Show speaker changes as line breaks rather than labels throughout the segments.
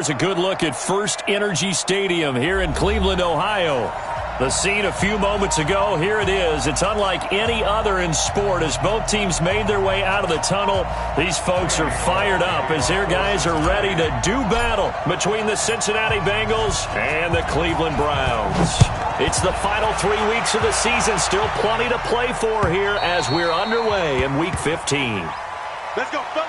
Here's a good look at First Energy Stadium here in Cleveland, Ohio. The scene a few moments ago, here it is. It's unlike any other in sport as both teams made their way out of the tunnel. These folks are fired up as their guys are ready to do battle between the Cincinnati Bengals and the Cleveland Browns. It's the final 3 weeks of the season. Still plenty to play for here as we're underway in Week 15.
Let's go, fellas.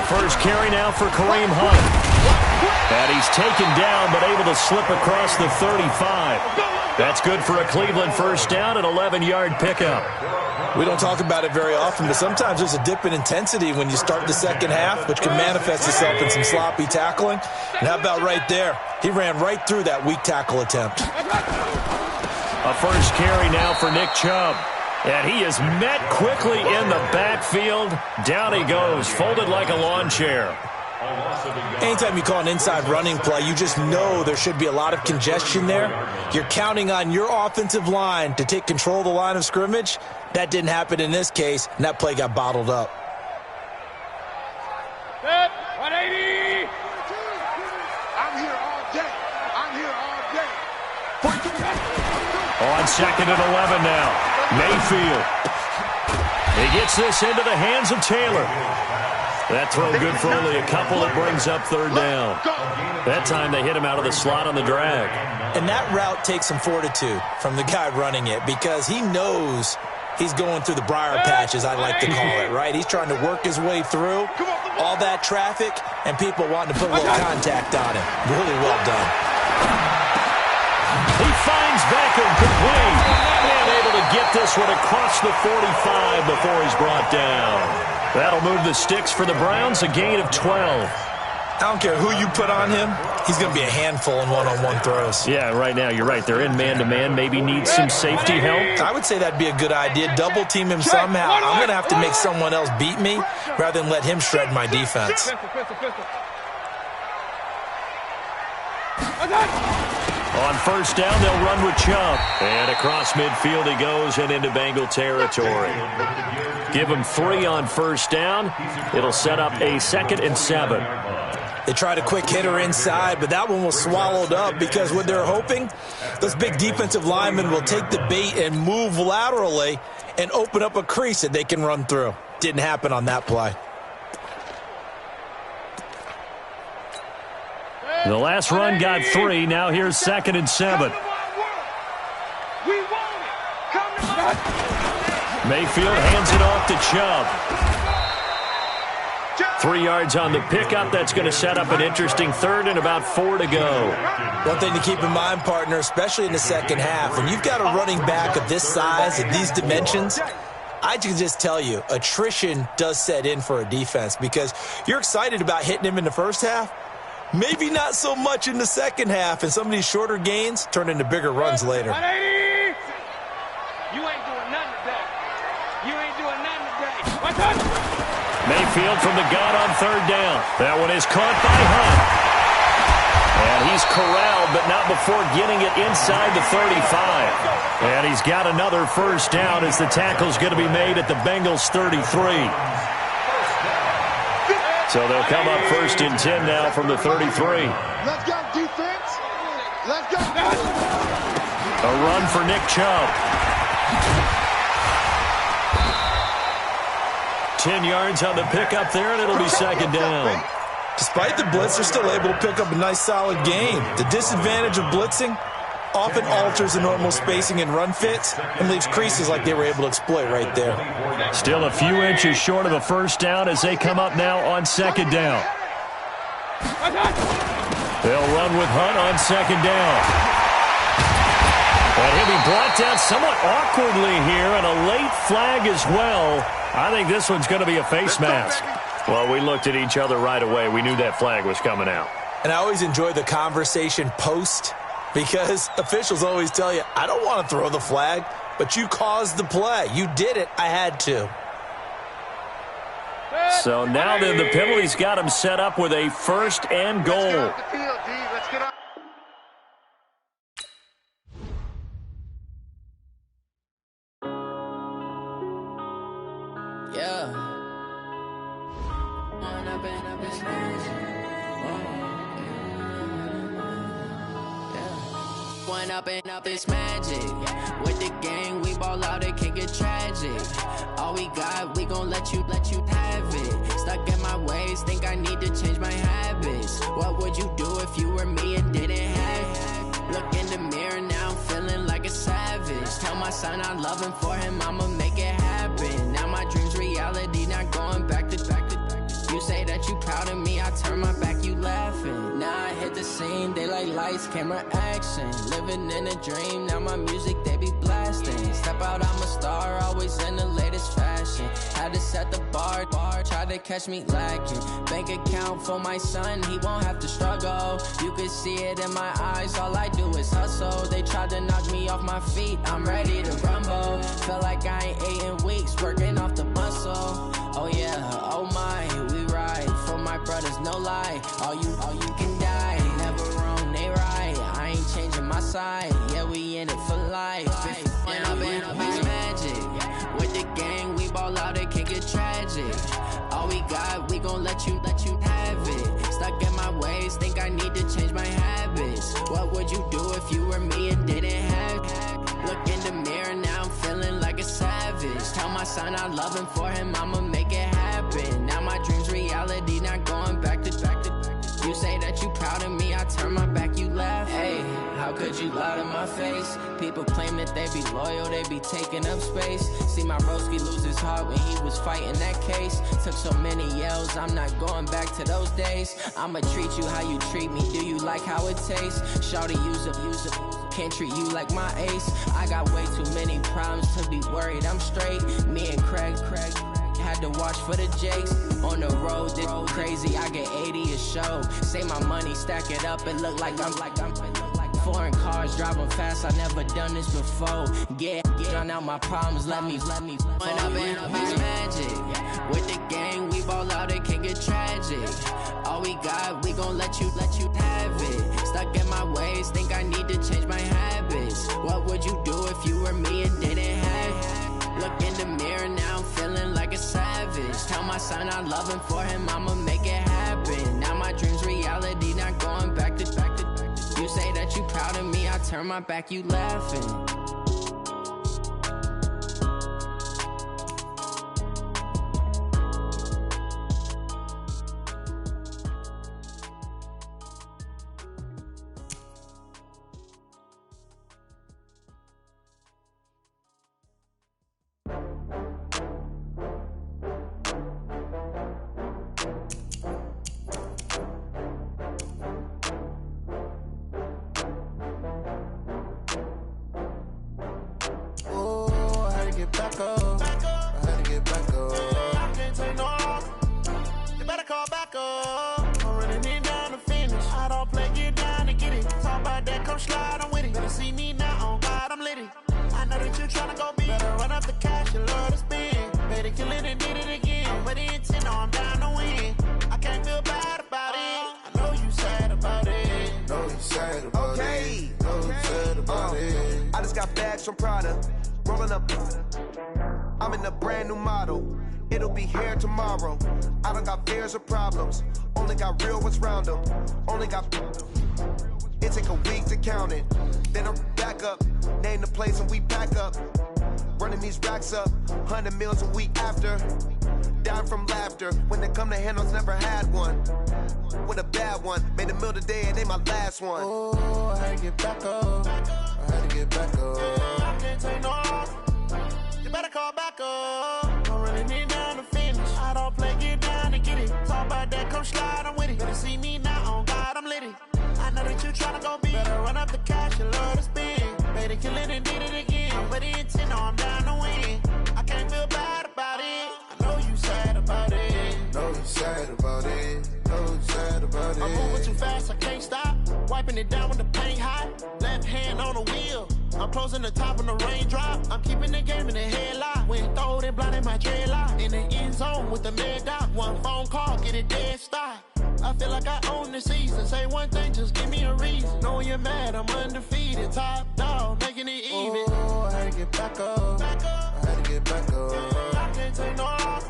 First carry now for Kareem Hunt. And he's taken down but able to slip across the 35. That's good for a Cleveland first down, an 11-yard pickup.
We don't talk about it very often, but sometimes there's a dip in intensity when you start the second half, which can manifest itself in some sloppy tackling. And how about right there? He ran right through that weak tackle attempt.
A first carry now for Nick Chubb. And he is met quickly in the backfield. Down he goes, folded like a lawn chair.
Anytime you call an inside running play, you just know there should be a lot of congestion there. You're counting on your offensive line to take control of the line of scrimmage. That didn't happen in this case, and that play got bottled up.
180. I'm here all day. I'm here all day.
On second and 11 now. Mayfield. He gets this into the hands of Taylor. That throw good for only a couple. It brings up third down. That time they hit him out of the slot on the drag.
And that route takes some fortitude from the guy running it because he knows he's going through the briar patch, as I like to call it, right? He's trying to work his way through all that traffic and people wanting to put a little contact on him. Really well done.
He finds Beckham complete. And able to get this one across the 45 before he's brought down. That'll move the sticks for the Browns, a gain of 12.
I don't care who you put on him. He's going to be a handful in one-on-one throws.
Yeah, right now, you're right. They're in man-to-man. Maybe needs some safety help.
I would say that'd be a good idea. Double team him somehow. I'm going to have to make someone else beat me rather than let him shred my defense.
On first down, they'll run with Chubb. And across midfield he goes and into Bengal territory. Give him 3 on first down. It'll set up a 2nd and 7.
They tried a quick hitter inside, but that one was swallowed up because what they're hoping, those big defensive linemen will take the bait and move laterally and open up a crease that they can run through. Didn't happen on that play.
The last run got 3. Now here's 2nd and 7. Mayfield hands it off to Chubb. 3 yards on the pickup. That's going to set up an interesting 3rd and about 4 to go.
One thing to keep in mind, partner, especially in the second half, when you've got a running back of this size, of these dimensions, I can just tell you, attrition does set in for a defense because you're excited about hitting him in the first half. Maybe not so much in the second half, and some of these shorter gains turn into bigger runs later.
You ain't doing nothing today. You ain't doing nothing today. What's up?
Mayfield from the gun on 3rd down. That one is caught by Hunt. And he's corralled, but not before getting it inside the 35. And he's got another first down as the tackle's going to be made at the Bengals' 33. So they'll come up 1st and 10 now from the 33.
Let's go, defense. Let's go.
A run for Nick Chubb. 10 yards on the pickup there, and it'll be 2nd down.
Despite the blitz, they're still able to pick up a nice, solid gain. The disadvantage of blitzing often alters the normal spacing and run fits and leaves creases like they were able to exploit right there.
Still a few inches short of a first down as they come up now on 2nd down. They'll run with Hunt on 2nd down. And he'll be brought down somewhat awkwardly here, and a late flag as well. I think this one's going to be a face mask. Well, we looked at each other right away. We knew that flag was coming out.
And I always enjoy the conversation post because officials always tell you, I don't want to throw the flag, but you caused the play. You did it. I had to.
So now then, the penalty's got him set up with a first and goal.
Up it's magic. With the gang, we ball out, it can get tragic. All we got, we gon' let you have it. Stuck in my ways, think I need to change my habits. What would you do if you were me and didn't have it? Look in the mirror, now I'm feeling like a savage. Tell my son I love him, for him I'ma make it happen. Now my dream's reality, not going back to. You say that you proud of me, I turn my back, you laughing. Now I hit the scene, they like lights, camera, action. Living in a dream, now my music, they be blasting. Step out, I'm a star, always in the latest fashion. Had to set the bar, try to catch me lacking. Bank account for my son, he won't have to struggle. You can see it in my eyes, all I do is hustle. They tried to knock me off my feet, I'm ready to rumble. Feel like I ain't ate in weeks, working off the muscle. Oh yeah, oh my, we ride for my brothers, no lie. All you can die, never wrong, they right. I ain't changing my side, yeah, we in it for life. When I've been up, it's magic. With the gang, we ball out, it can get tragic. All we got, we gon' let you have it. Stuck in my ways, think I need to change my habits. What would you do if you were me and didn't have it? Look in the mirror, now I'm feeling like a savage. Tell my son I love him, for him I'ma make it happen. Now my dream's reality, not going back to. You say that you proud of me, I turn my back, you laugh. Hey, how could you lie to my face? People claim that they be loyal, they be taking up space. See my broski lose his heart when he was fighting that case. Took so many yells, I'm not going back to those days. I'ma treat you how you treat me, do you like how it tastes? Shawty, use it, can't treat you like my ace. I got way too many problems to be worried, I'm straight. Me and Craig had to watch for the Jakes. On the road, this crazy, I get 80 a show. Say my money, stack it up, it look like I'm foreign cars, driving fast, I never done this before. Get drown out my problems, let me. When I've been up, it's magic. With the gang, we ball out, it can get tragic. All we got, we gon' let you have it. Stuck in my ways, think I need to change my habits. What would you do if you were me and didn't have it? Look in the mirror, now I'm feeling like a savage. Tell my son I love him, for him I'ma make it happen. Now my dream's reality, not going back to. You say that you proud of me, I turn my back, you laughing.
From Prada, rolling up. I'm in a brand new model. It'll be here tomorrow. I don't got fears or problems. Only got real ones round them. Only got. It take a week to count it. Then I'm back up. Name the place and we pack up. Running these racks up. 100 meals a week after. Down from laughter. When they come to handles, never had one. With a bad one. Made a meal today and they my last one.
Oh, I had to get back up. I had to get back up.
I can't take no off. You better call back up. Don't really need down to finish. I don't play, get down and get it. Talk about that, come slide, I'm with it. Better see me now, on God, I'm litty. I know that you tryna go big. Better run up the cash, you love to spin. Better kill it
wiping it down when the paint hot. Left hand on the wheel. I'm closing the top when the raindrop. I'm keeping the game in the headlock. When throwed and blinded my dreadlock. In the end zone with the mad dot. One phone call, get it dead stop. I feel like I own the season. Say one thing, just give me a reason. Knowing you're mad, I'm undefeated. Top dog, making it even.
Oh, I had to get back up. I had to get back up.
I can't take no off.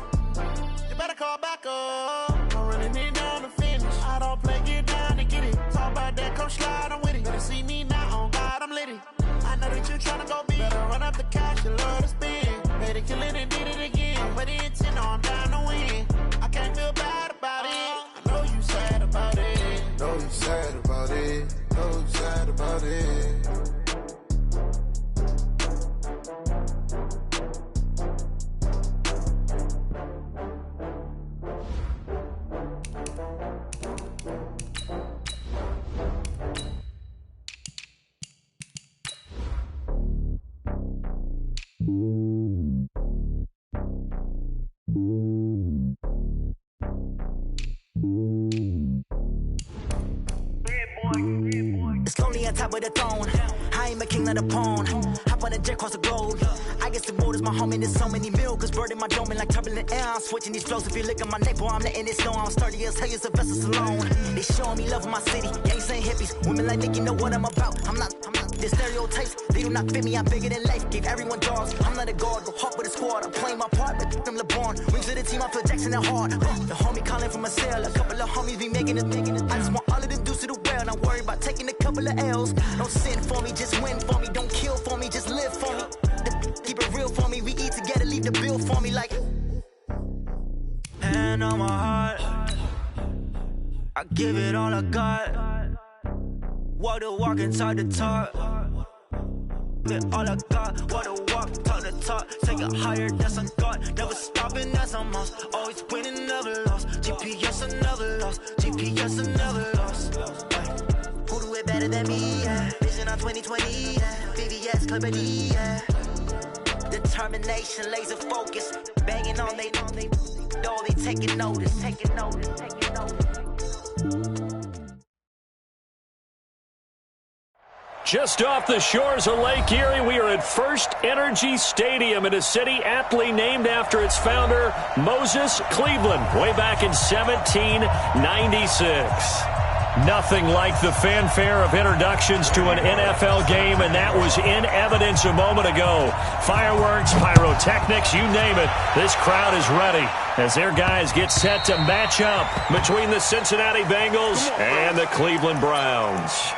You better call back up. I'm running it down to finish. I don't play, get down to get it. Talk about that, come slide, I'm with it. Better see me now, on God, I'm lit it. I know that you tryna go big. Better run up the cash, you love to spend. Better kill it and did it again. But the intent, I'm down to win. I can't feel bad about it. I know you sad about it.
Know you sad about it. Know you sad about it.
It's lonely on top of the throne. I ain't a king, not a pawn. Hop on a jet across the globe. I guess the world is my home and there's so many miracles burning my dome like turbulent air. I'm switching these flows. If you look at my neck, boy, I'm letting it snow. I'm sturdy as hell, as a vessel alone. They showing me love in my city. Gangs ain't hippies. Women like Nick, you know what I'm about. I'm not the stereotypes. They do not fit me. I'm bigger than life. Gave everyone dogs. I'm not a guard. Go hard with a squad. I'm playing my part like them LeBron. Rings to the team. I feel Jackson and hard. The homie calling from a cell. A couple of homies be making it. I just want all of them dudes to the well. Not worry about taking a couple of L's. Don't sin for me, just win for me. Don't kill for me, just live for me. Keep it real for me. We eat together, leave the bill for me like. Hand on my heart, I give it all I got. Walk the walk inside the talk. Get all I got. Walk the walk, talk the talk. Take it higher, that's on God. Never stopping, that's a must. Always winning, never lost. GPS, I never lost. GPS, I never lost. Who do it better than me? Yeah. Vision on 2020. Yeah. VVS, Clippity. Yeah. Determination, laser focus. Banging on they door, they taking notice. Taking notice. Taking notice.
Just off the shores of Lake Erie, we are at First Energy Stadium in a city aptly named after its founder, Moses Cleveland, way back in 1796. Nothing like the fanfare of introductions to an NFL game, and that was in evidence a moment ago. Fireworks, pyrotechnics, you name it. This crowd is ready as their guys get set to match up between the Cincinnati Bengals and the Cleveland Browns.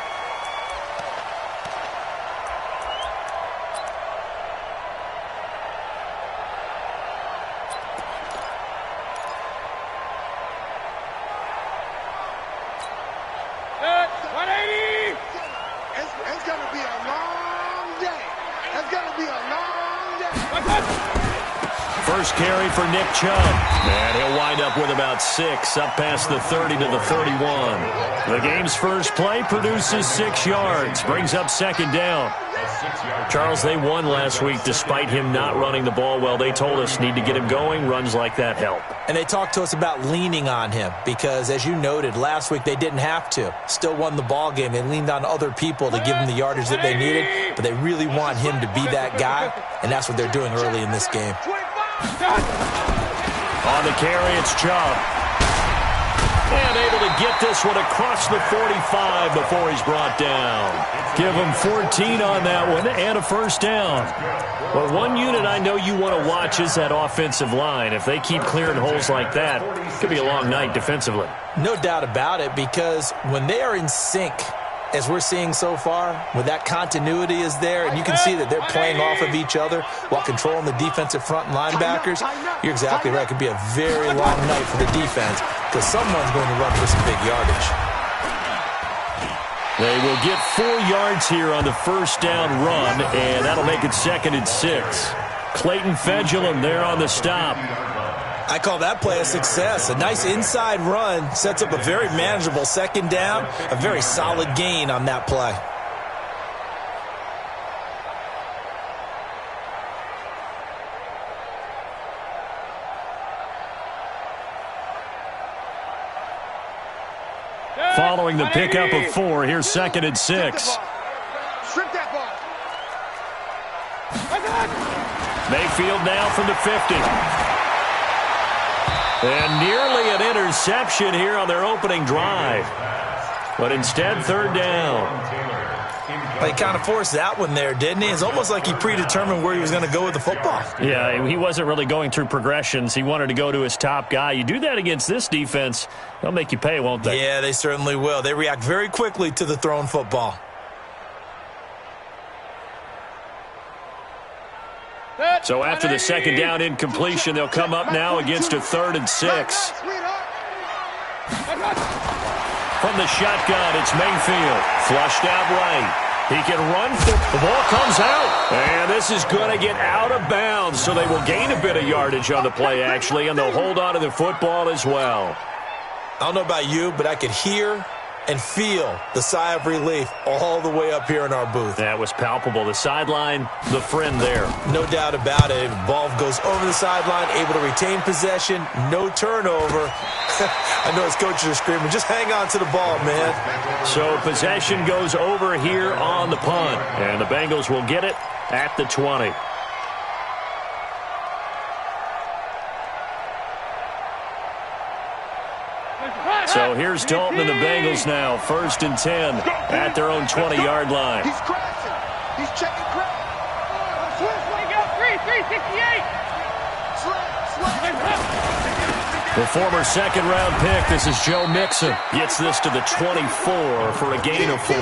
First carry for Nick Chubb. And he'll wind up with about 6, up past the 30 to the 31. The game's first play produces 6 yards, brings up second down. Charles, they won last week despite him not running the ball well. They told us need to get him going. Runs like that help.
And they talked to us about leaning on him because, as you noted, last week they didn't have to. Still won the ball game. They leaned on other people to give them the yardage that they needed, but they really want him to be that guy, and that's what they're doing early in this game.
On the carry, it's Chubb. And able to get this one across the 45 before he's brought down. Give him 14 on that one and a first down. Well, one unit I know you want to watch is that offensive line. If they keep clearing holes like that, it could be a long night defensively.
No doubt about it, because when they are in sync, as we're seeing so far, when that continuity is there, and you can see that they're playing off of each other while controlling the defensive front and linebackers, you're exactly right. It could be a very long night for the defense because someone's going to run for some big yardage.
They will get 4 yards here on the first down run, and that'll make it 2nd and 6. Clayton Fedulum there on the stop.
I call that play a success. A nice inside run sets up a very manageable second down, a very solid gain on that play.
following the pickup of 4. Here's 2nd and 6.
Strip that ball.
Mayfield now from the 50. And nearly an interception here on their opening drive. But instead, 3rd down.
He kind of forced that one there, didn't he? It's almost like he predetermined where he was going to go with the football.
Yeah, he wasn't really going through progressions. He wanted to go to his top guy. You do that against this defense, they'll make you pay, won't they?
Yeah, they certainly will. They react very quickly to the thrown football.
So after the 2nd down incompletion, they'll come up now against a 3rd and 6. From the shotgun, it's Mayfield. Flushed out right. He can run. The ball comes out. And this is going to get out of bounds, so they will gain a bit of yardage on the play, actually, and they'll hold on to the football as well.
I don't know about you, but I could hear and feel the sigh of relief all the way up here in our booth.
That was palpable. The sideline, the friend there.
No doubt about it. Ball goes over the sideline, able to retain possession, no turnover. I know his coaches are screaming, just hang on to the ball, man.
So possession goes over here on the punt, and the Bengals will get it at the 20. So here's Dalton and the Bengals now. 1st and 10 at their own 20-yard line.
He's crashing. He's checking crash. Swing out. 368.
The former 2nd-round pick, this is Joe Mixon, gets this to the 24 for a gain of 4.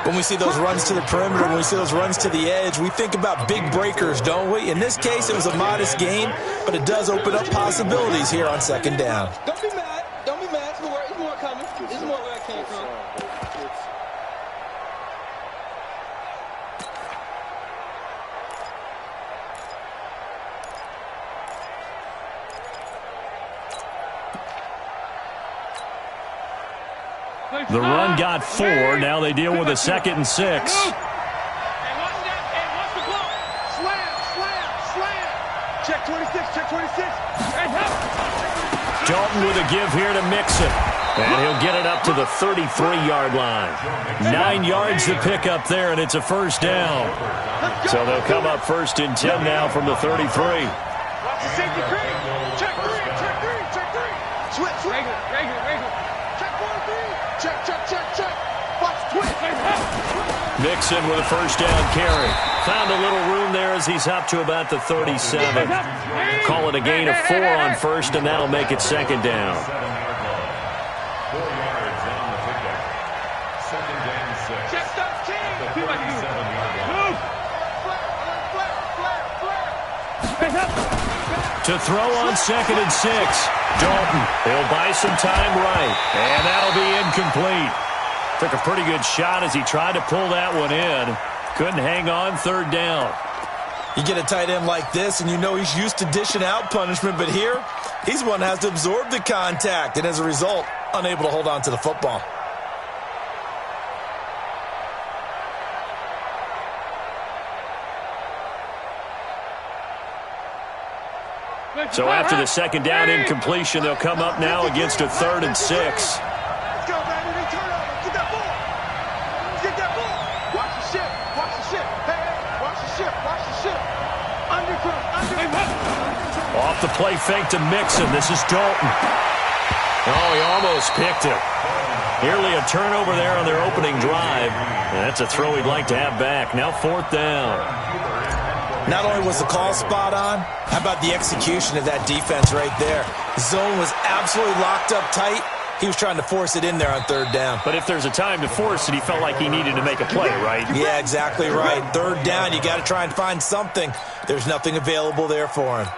When we see those runs to the perimeter, when we see those runs to the edge, we think about big breakers, don't we? In this case, it was a modest gain, but it does open up possibilities here on 2nd down.
Don't be mad. Don't be mad. It's more coming. It's more where I came from.
The run got 4. Now they deal with a 2nd and 6.
Check 26, check 26.
Dalton with a give here to Mixon. And he'll get it up to the 33-yard line. 9 yards to pick up there, and it's a 1st down. So they'll come up 1st and 10 now from the 33.
Watch the safety cream. Check 3, check 3, check 3. Switch, switch. Regular. Check 4, 3. Check. Watch twist.
Mixon with a 1st down carry. Found a little room there as he's up to about the 37. Call it a gain of 4 on 1st, and that'll make it 2nd down.
4 yards on the pickup. 2nd down 6.
Check 13.
7 yards.
To throw on 2nd and 6. Dalton, he'll buy some time right, and that'll be incomplete. Took a pretty good shot as he tried to pull that one in. Couldn't hang on 3rd down.
You get a tight end like this, and you know he's used to dishing out punishment, but here, he's one that has to absorb the contact, and as a result, unable to hold on to the football.
So after the 2nd down incompletion, they'll come up now against a 3rd and 6.
Let's go, baby. Turnover. Get that ball. Get that ball. Watch the ship. Watch the ship. Hey, watch the ship. Watch the ship. Undercross.
Off the play fake to Mixon. This is Dalton. Oh, he almost picked it. Nearly a turnover there on their opening drive. And that's a throw he'd like to have back. Now 4th down.
Not only was the call spot on, how about the execution of that defense right there? Zone was absolutely locked up tight. He was trying to force it in there on 3rd down.
But if there's a time to force it, he felt like he needed to make a play, right?
Yeah, exactly right. 3rd down, you got to try and find something. There's nothing available there for him.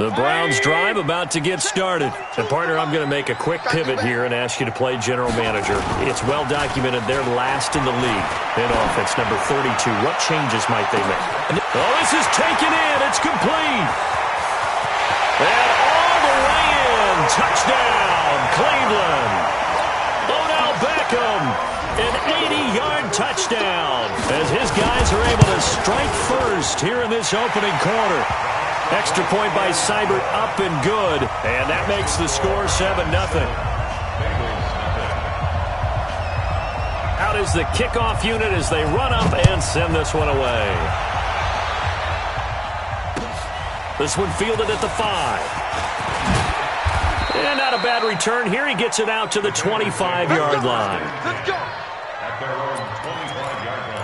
The Browns drive about to get started. And partner, I'm going to make a quick pivot here and ask you to play general manager. It's well documented they're last in the league in offense, number 32. What changes might they make? Oh, this is taken in. It's complete. And all the way in. Touchdown, Cleveland. Odell Beckham, an 80-yard touchdown as his guys are able to strike first here in this opening quarter. Extra point by Seibert, up and good, and that makes the score 7-0. out is the kickoff unit as they run up and send this one away. This one fielded at the 5. And not a bad return here. He gets it out to the 25-yard line.
Let's go.
At their own 25-yard line.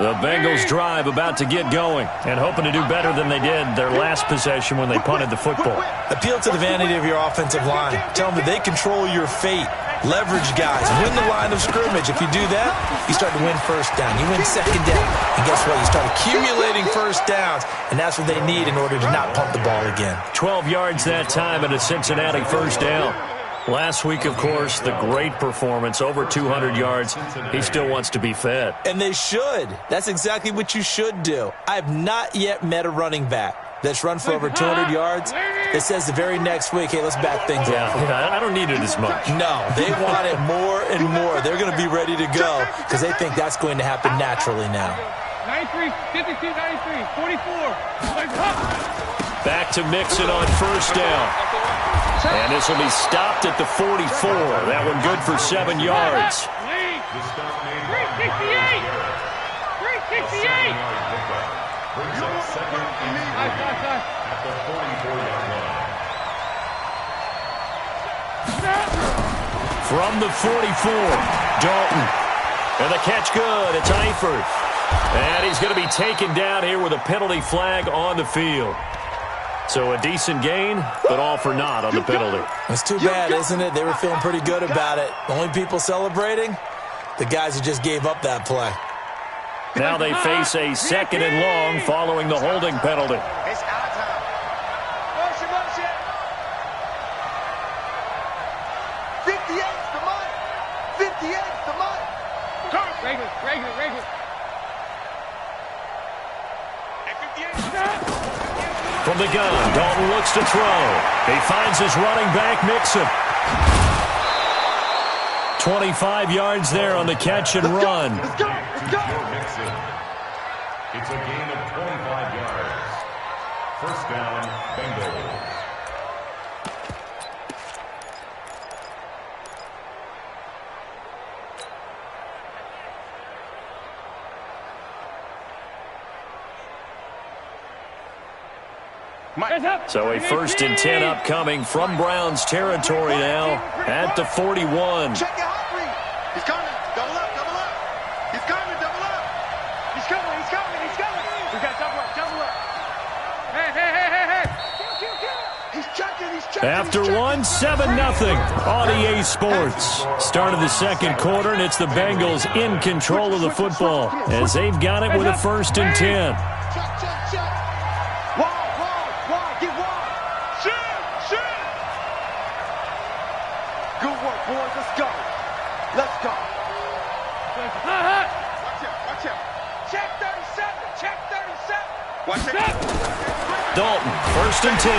The Bengals drive about to get going and hoping to do better than they did their last possession when they punted the football.
Appeal to the vanity of your offensive line. Tell them that they control your fate. Leverage guys. Win the line of scrimmage. If you do that, you start to win first down. You win second down. And guess what? You start accumulating first downs, and that's what they need in order to not pump the ball again.
12 yards that time and a Cincinnati first down. Last week, of course, the great performance, over 200 yards. He still wants to be fed.
And they should. That's exactly what you should do. I have not yet met a running back that's run for over 200 yards that says the very next week, hey, let's back things up.
Yeah, I don't need it as much.
No, they want it more and more. They're going to be ready to go because they think that's going to happen naturally now.
93, 52, 93, 44.
Back to Mixon on first down. And this will be stopped at the 44. That one good for 7 yards.
368! 368!
Brings up second and 3 at the 44-yard line.
From the 44, Dalton. And the catch good. It's Eifert. And he's going to be taken down here with a penalty flag on the field. So a decent gain, but all for naught on the penalty.
It's too bad, isn't it? They were feeling pretty good about it. The only people celebrating, the guys who just gave up that play.
Now they face a second and long following the holding penalty.
It's our time. Motion, motion. 58's the money. 58's the money. Regular, regular, regular.
From the gun, Dalton looks to throw. He finds his running back, Mixon. 25 yards there on the catch and run.
Let's go, let's go.
Mixon. It's a gain of 25 yards. First down, Bengals.
So a first and 10 upcoming from Browns territory now at the 41.
Check your hot read. He's coming. Double up, double up. He's coming, double up. He's coming, he's coming, he's coming. We got double up, double up. Hey, hey, hey, hey, hey. He's checking, he's checking.
After one, 7-0 on EA Sports. Start of the second quarter, and it's the Bengals in control of the football as they've got it with a first and 10.
Check, check, check. Wide, get wide. Shoot. Good work, boys. Let's go. Let's go. Watch out. Check 37. Check 37. Watch it.
Dalton, first and 10.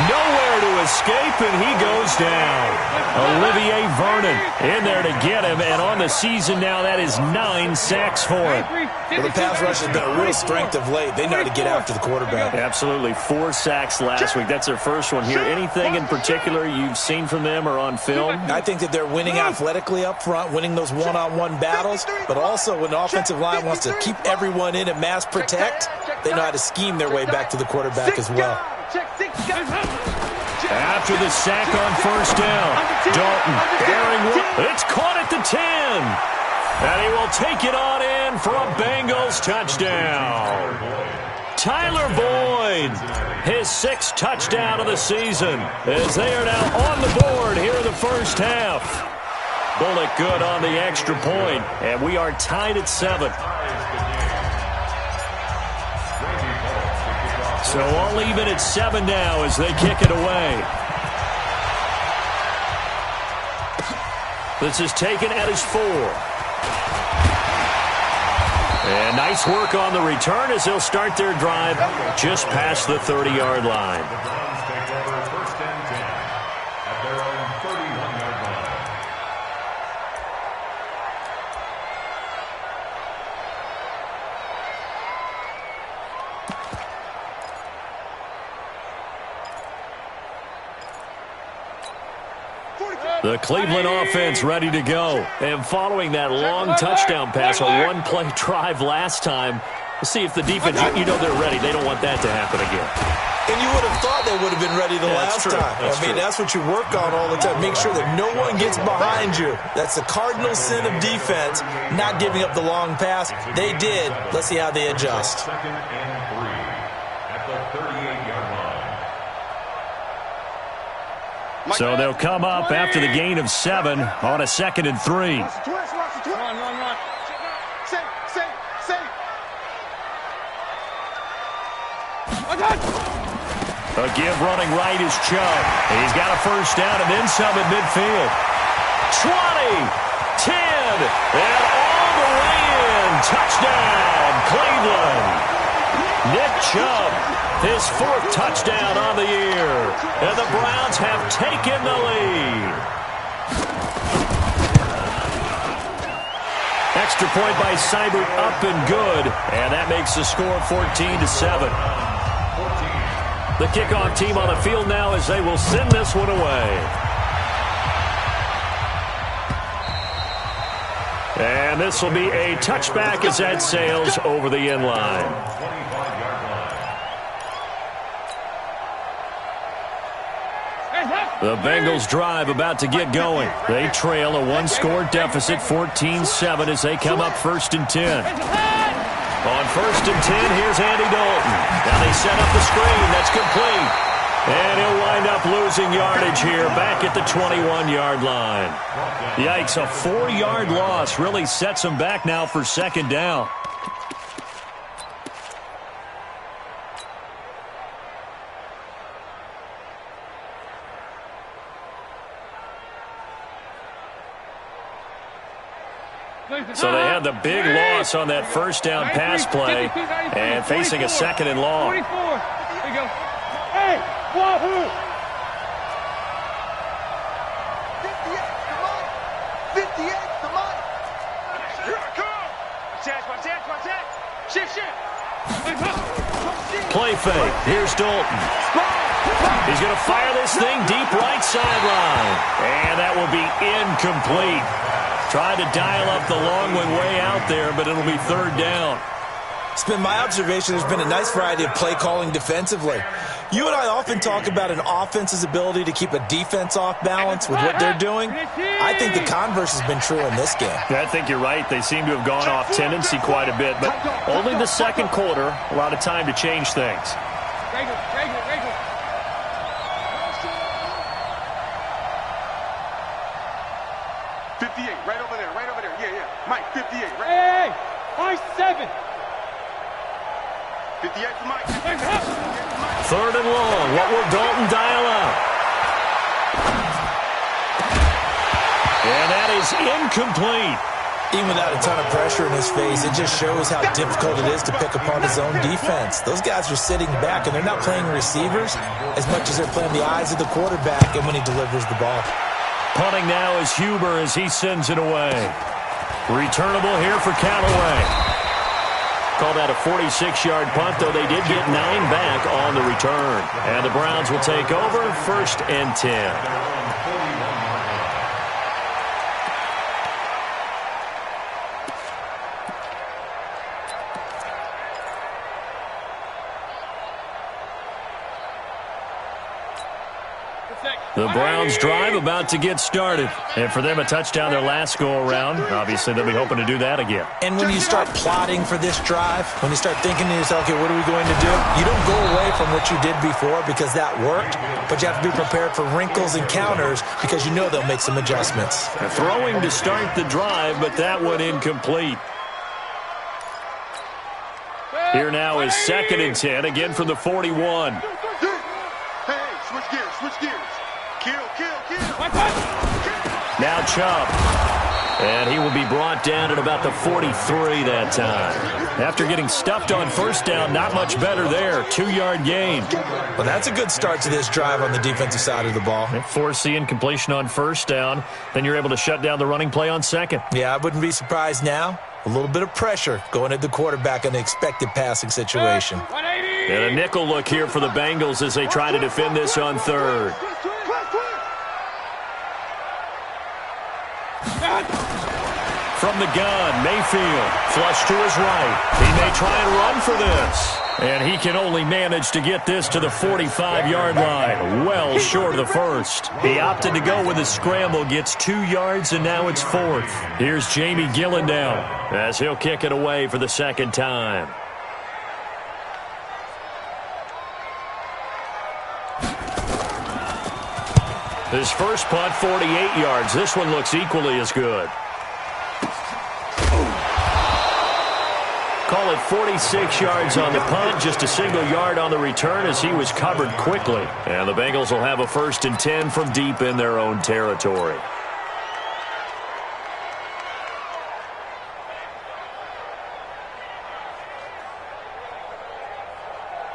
Nowhere to escape, and he goes down. Olivier Vernon in there to get him, and on the season now, that is 9 sacks for him.
Well, the pass rush has been a real strength of late. They know how to get after the quarterback.
Absolutely. 4 sacks last week. That's their first one here. Anything in particular you've seen from them or on film?
I think that they're winning athletically up front, winning those one-on-one battles, but also when the offensive line wants to keep everyone in and mass protect, they know how to scheme their way back to the quarterback as well.
After the sack on first down, Dalton bearing. It's caught at the 10. And he will take it on in for a Bengals touchdown. Tyler Boyd, his 6th touchdown of the season, as they are now on the board here in the first half. Bullet good on the extra point, and we are tied at 7. So all even at 7 now as they kick it away. This is taken at his 4. And nice work on the return as they'll start their drive just past the 30-yard line.
The Browns take over first and 10 at their own 31-yard line.
The Cleveland offense ready to go. And following that long touchdown pass, a one-play drive last time, we'll see if the defense, you know they're ready. They don't want that to happen again.
And you would have thought they would have been ready the last time. That's what you work on all the time. Make sure that no one gets behind you. That's the cardinal sin of defense, not giving up the long pass. They did. Let's see how they adjust.
Second and 3 at the 38-yard line.
So they'll come up after the gain of 7 on a 2nd and 3.
Run. Safe.
A give running right is Chubb. He's got a first down and then some at midfield. 20, 10, and all the way in. Touchdown, Cleveland. Nick Chubb, his 4th touchdown on the year. And the Browns have taken the lead. Extra point by Seibert up and good. And that makes the score 14-7. The kickoff team on the field now as they will send this one away. And this will be a touchback as that sails over the end line. The Bengals drive about to get going. They trail a 1-score deficit, 14-7 as they come up 1st and 10. On 1st and 10, here's Andy Dalton. Now they set up the screen. That's complete. And he'll wind up losing yardage here back at the 21-yard line. Yikes, a 4-yard loss really sets him back now for 2nd down. So they had the big loss on that first down pass play and facing a 2nd and long.
44. There you go. Hey, Wahoo! 58, come on. Here I come. Watch that. Shift.
Play fake. Here's Dalton. He's going to fire this thing deep right sideline. And that will be incomplete. Trying to dial up the long one way out there, but it'll be 3rd down.
It's been my observation there's been a nice variety of play calling defensively. You and I often talk about an offense's ability to keep a defense off balance with what they're doing. I think the converse has been true in this game.
I think you're right. They seem to have gone off tendency quite a bit, but only the 2nd quarter, a lot of time to change things.
Regular. 58, right over there. Yeah. Mike, 58, right? Hey, Mike, 7. 58 for Mike.
3rd and long. What will Dalton dial up? And that is incomplete.
Even without a ton of pressure in his face, it just shows how difficult it is to pick apart his own defense. Those guys are sitting back, and they're not playing receivers as much as they're playing the eyes of the quarterback and when he delivers the ball.
Punting now is Huber as he sends it away. Returnable here for Callaway. Call that a 46-yard punt, though they did get 9 back on the return. And the Browns will take over 1st and 10. The Browns drive about to get started. And for them, a touchdown their last go-around. Obviously, they'll be hoping to do that again.
And when you start plotting for this drive, when you start thinking to yourself, okay, what are we going to do? You don't go away from what you did before because that worked, but you have to be prepared for wrinkles and counters because you know they'll make some adjustments.
Throwing to start the drive, but that one incomplete. Here now is 2nd and 10, again from the 41.
Hey, switch gears. Kill.
Now Chubb. And he will be brought down at about the 43 that time. After getting stuffed on 1st down, not much better there. 2-yard gain.
Well, that's a good start to this drive on the defensive side of the ball.
Force the incompletion on 1st down. Then you're able to shut down the running play on 2nd.
Yeah, I wouldn't be surprised now. A little bit of pressure going at the quarterback in the expected passing situation.
And a nickel look here for the Bengals as they try to defend this on 3rd. from the gun. Mayfield, flush to his right. He may try and run for this. And he can only manage to get this to the 45-yard line, well short of the first. He opted to go with a scramble, gets 2 yards, and now it's 4th. Here's Jamie Gillen now as he'll kick it away for the second time. His first punt, 48 yards. This one looks equally as good. Call it 46 yards on the punt, just a single yard on the return as he was covered quickly. And the Bengals will have a 1st and 10 from deep in their own territory.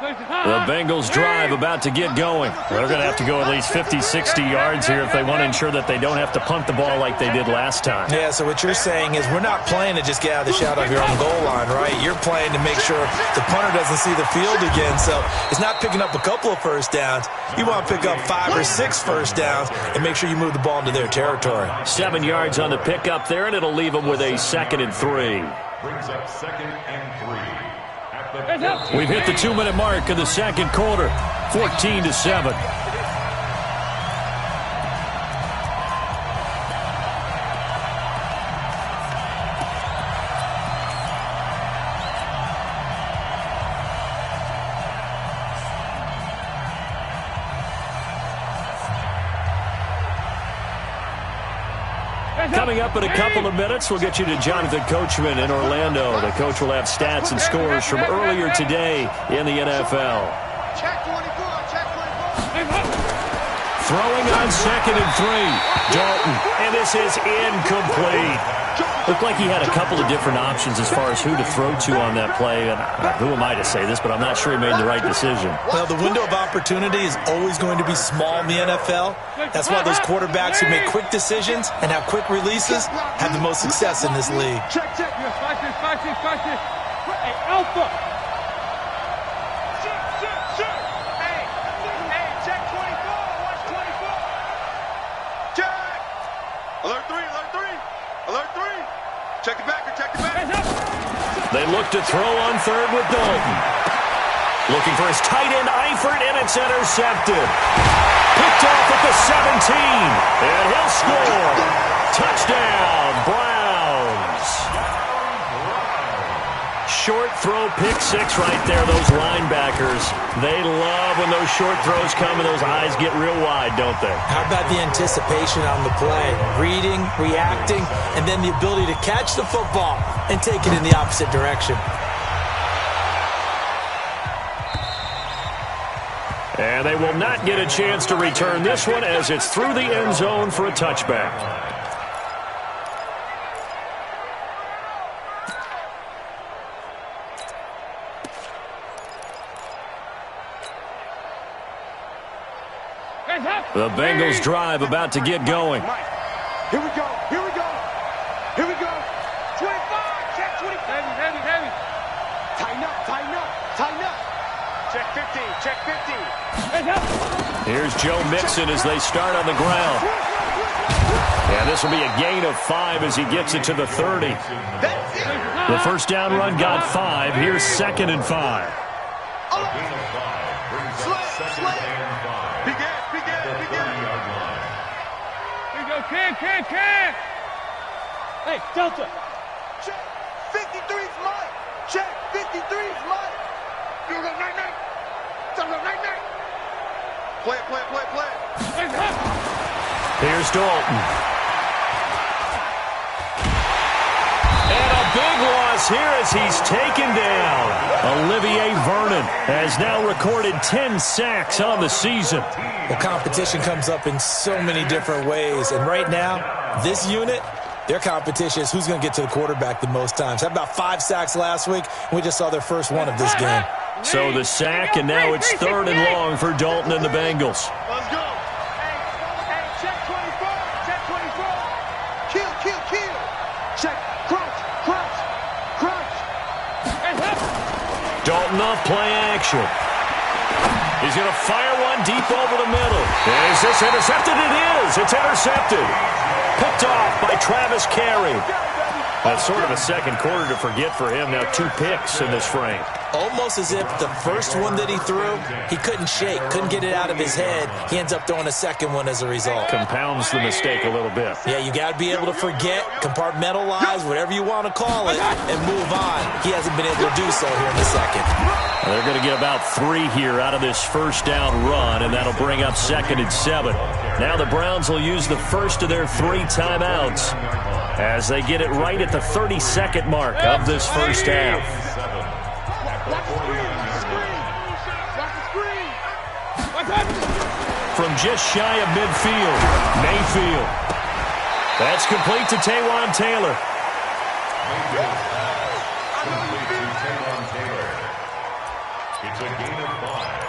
The Bengals drive about to get going. They're going to have to go at least 50, 60 yards here if they want to ensure that they don't have to punt the ball like they did last time.
Yeah, so what you're saying is we're not playing to just get out of the shadow of your own goal line, right? You're playing to make sure the punter doesn't see the field again. So it's not picking up a couple of first downs. You want to pick up 5 or 6 first downs and make sure you move the ball into their territory.
7 yards on the pickup there, and it'll leave them with a 2nd and 3.
Brings up 2nd and 3.
We've hit the 2-minute mark of the second quarter, 14-7. Coming up in a couple of minutes, we'll get you to Jonathan Coachman in Orlando. The coach will have stats and scores from earlier today in the NFL.
Check 24, check 24.
Throwing on 2nd and 3. Dalton, and this is incomplete. Looked like he had a couple of different options as far as who to throw to on that play. And who am I to say this, but I'm not sure he made the right decision.
Well, the window of opportunity is always going to be small in the NFL. That's why those quarterbacks who make quick decisions and have quick releases have the most success in this league.
Check. Watch this. Hey, Alpha. Shoot. Hey, check 24. Watch 24. Check. Alert 3. Check it back.
They look to throw on 3rd with Dalton. Looking for his tight end, Eifert, and it's intercepted. Picked off at the 17, and he'll score. Touchdown, Browns. Short throw, pick 6 right there. Those linebackers, they love when those short throws come and those eyes get real wide, don't they?
How about the anticipation on the play? Reading, reacting, and then the ability to catch the football and take it in the opposite direction.
And they will not get a chance to return this one as it's through the end zone for a touchback. The Bengals drive about to get going.
Here we go. 25. Check 20. Heavy. Tighten up. Check 50.
Here's Joe Mixon as they start on the ground. And this will be a gain of 5 as he gets it to the 30. The first down run got 5. Here's 2nd and 5.
Can. Hey, Delta. Check 53's mine. Check 53's mine. You go night. Play it.
Here's Dalton. And a big loss here as he's taken down. Olivier Vernon has now recorded 10 sacks on the season.
Well, competition comes up in so many different ways. And right now, this unit, their competition is who's going to get to the quarterback the most times. Had about 5 sacks last week. We just saw their first one of this game.
So the sack, and now it's 3rd and long for Dalton and the Bengals.
Let's go. Hey, check 24. Kill. Check, crunch.
Dalton off play action. He's going to fire one deep over the middle. Is this intercepted? It is. It's intercepted. Picked off by Travis Carey. That's sort of a second quarter to forget for him. Now 2 picks in this frame.
Almost as if the first one that he threw, he couldn't shake, couldn't get it out of his head. He ends up throwing a second one as a result.
Compounds the mistake a little bit.
Yeah, you got to be able to forget, compartmentalize, whatever you want to call it, and move on. He hasn't been able to do so here in the second.
They're going to get about 3 here out of this first down run, and that'll bring up 2nd and 7. Now the Browns will use the first of their 3 timeouts as they get it right at the 32nd mark of this first half. From just shy of midfield, Mayfield. That's complete to Taywan Taylor.
It's a gain of 5.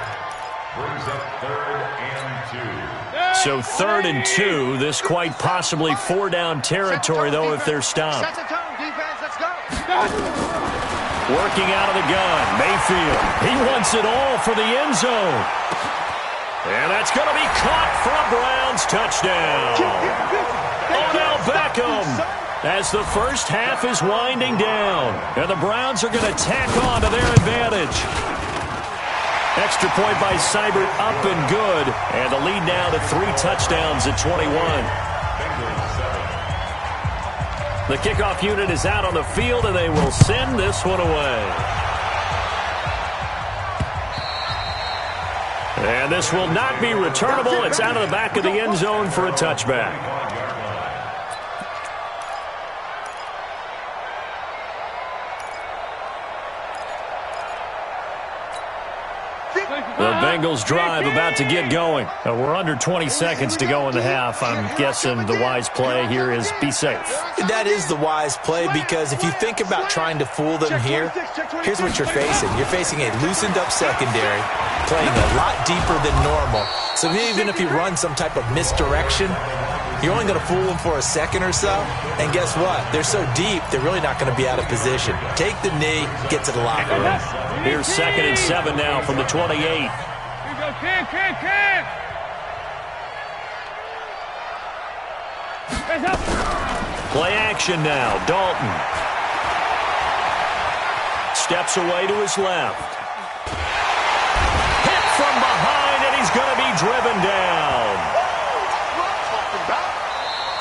Brings up 3rd and 2.
So 3rd and 2. This quite possibly 4-down territory, though, if they're stopped.
Set the tone, defense. Let's go.
Working out of the gun, Mayfield. He wants it all for the end zone. And that's going to be caught for a Browns touchdown. Odell Beckham, as the first half is winding down. And the Browns are going to tack on to their advantage. Extra point by Seibert, up and good. And the lead now to 3 touchdowns at 21. The kickoff unit is out on the field, and they will send this one away. And this will not be returnable. It's out of the back of the end zone for a touchback. The Bengals drive about to get going. We're under 20 seconds to go in the half. I'm guessing the wise play here is be safe.
That is the wise play, because if you think about trying to fool them here, here's what you're facing. You're facing a loosened up secondary, playing a lot deeper than normal. So even if you run some type of misdirection, you're only going to fool them for a second or so. And guess what? They're so deep, they're really not going to be out of position. Take the knee, get to the locker room.
Here's 2nd and 7 now from the 28.
Here we go, Ken.
Play action now. Dalton steps away to his left. Hit from behind, and he's going to be driven down.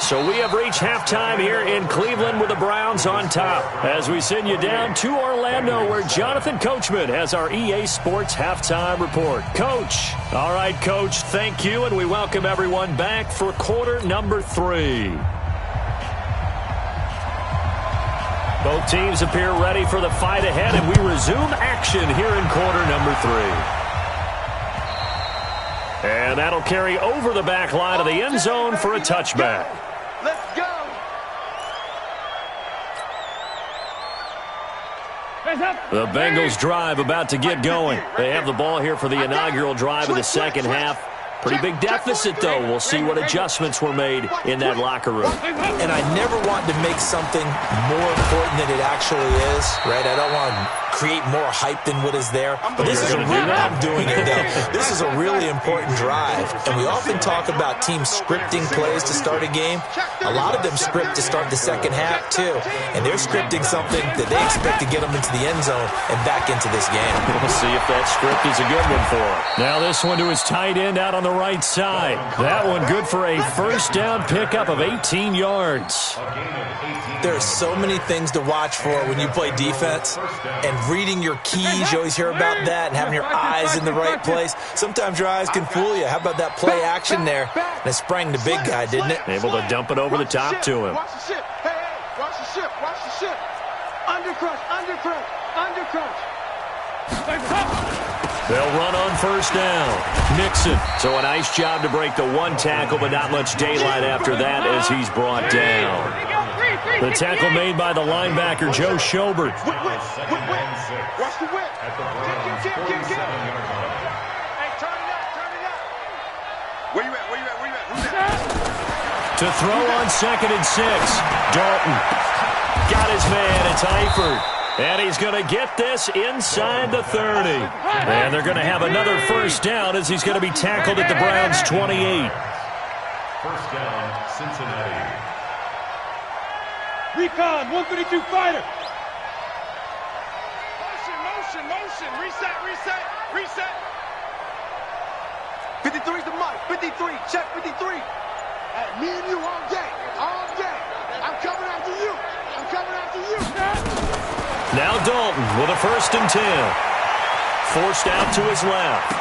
So we have reached halftime here in Cleveland with the Browns on top, as we send you down to Orlando, where Jonathan Coachman has our EA Sports halftime report. Coach. All right, Coach, thank you, and we welcome everyone back for quarter number 3. Both teams appear ready for the fight ahead, and we resume action here in quarter number 3. And that'll carry over the back line of the end zone for a touchback.
Let's go.
The Bengals drive about to get going. They have the ball here for the inaugural drive of the second half. Pretty big deficit, though. We'll see what adjustments were made in that locker room.
And I never want to make something more important than it actually is, right? I don't want to create more hype than what is there. But this is a really, I'm doing it, though. This is a really important drive. And we often talk about teams scripting plays to start a game. A lot of them script to start the second half, too. And they're scripting something that they expect to get them into the end zone and back into this game.
We'll see if that script is a good one for them. Now this one to his tight end out on the right side. That one good for a first down pickup of 18 yards.
There are so many things to watch for when you play defense, and reading your keys, you always hear about that, and having your eyes in the right place. Sometimes your eyes can fool you. How about that play action there? And it sprang the big guy, didn't it?
Able to dump it over the top to him.
Watch the ship. Hey, watch the ship. Watch the ship. Undercrunch.
They'll run on first down. Nixon. So a nice job to break the one tackle, but not much daylight after that as he's brought down. The tackle made by the linebacker, Joe Schobert.
Watch the whip. Hey, turn it up. Where you at? Who's that?
To throw on 2nd and 6. Dalton. Got his man. It's Eifert. And he's going to get this inside the 30. And they're going to have another first down as he's going to be tackled at the Browns' 28.
First down, Cincinnati.
Recon, 152 fighter. Motion. Reset.
53's the mic. 53. Check 53.
Hey, me and you all day. I'm coming after you.
Now Dalton with a 1st and 10. Forced out to his left.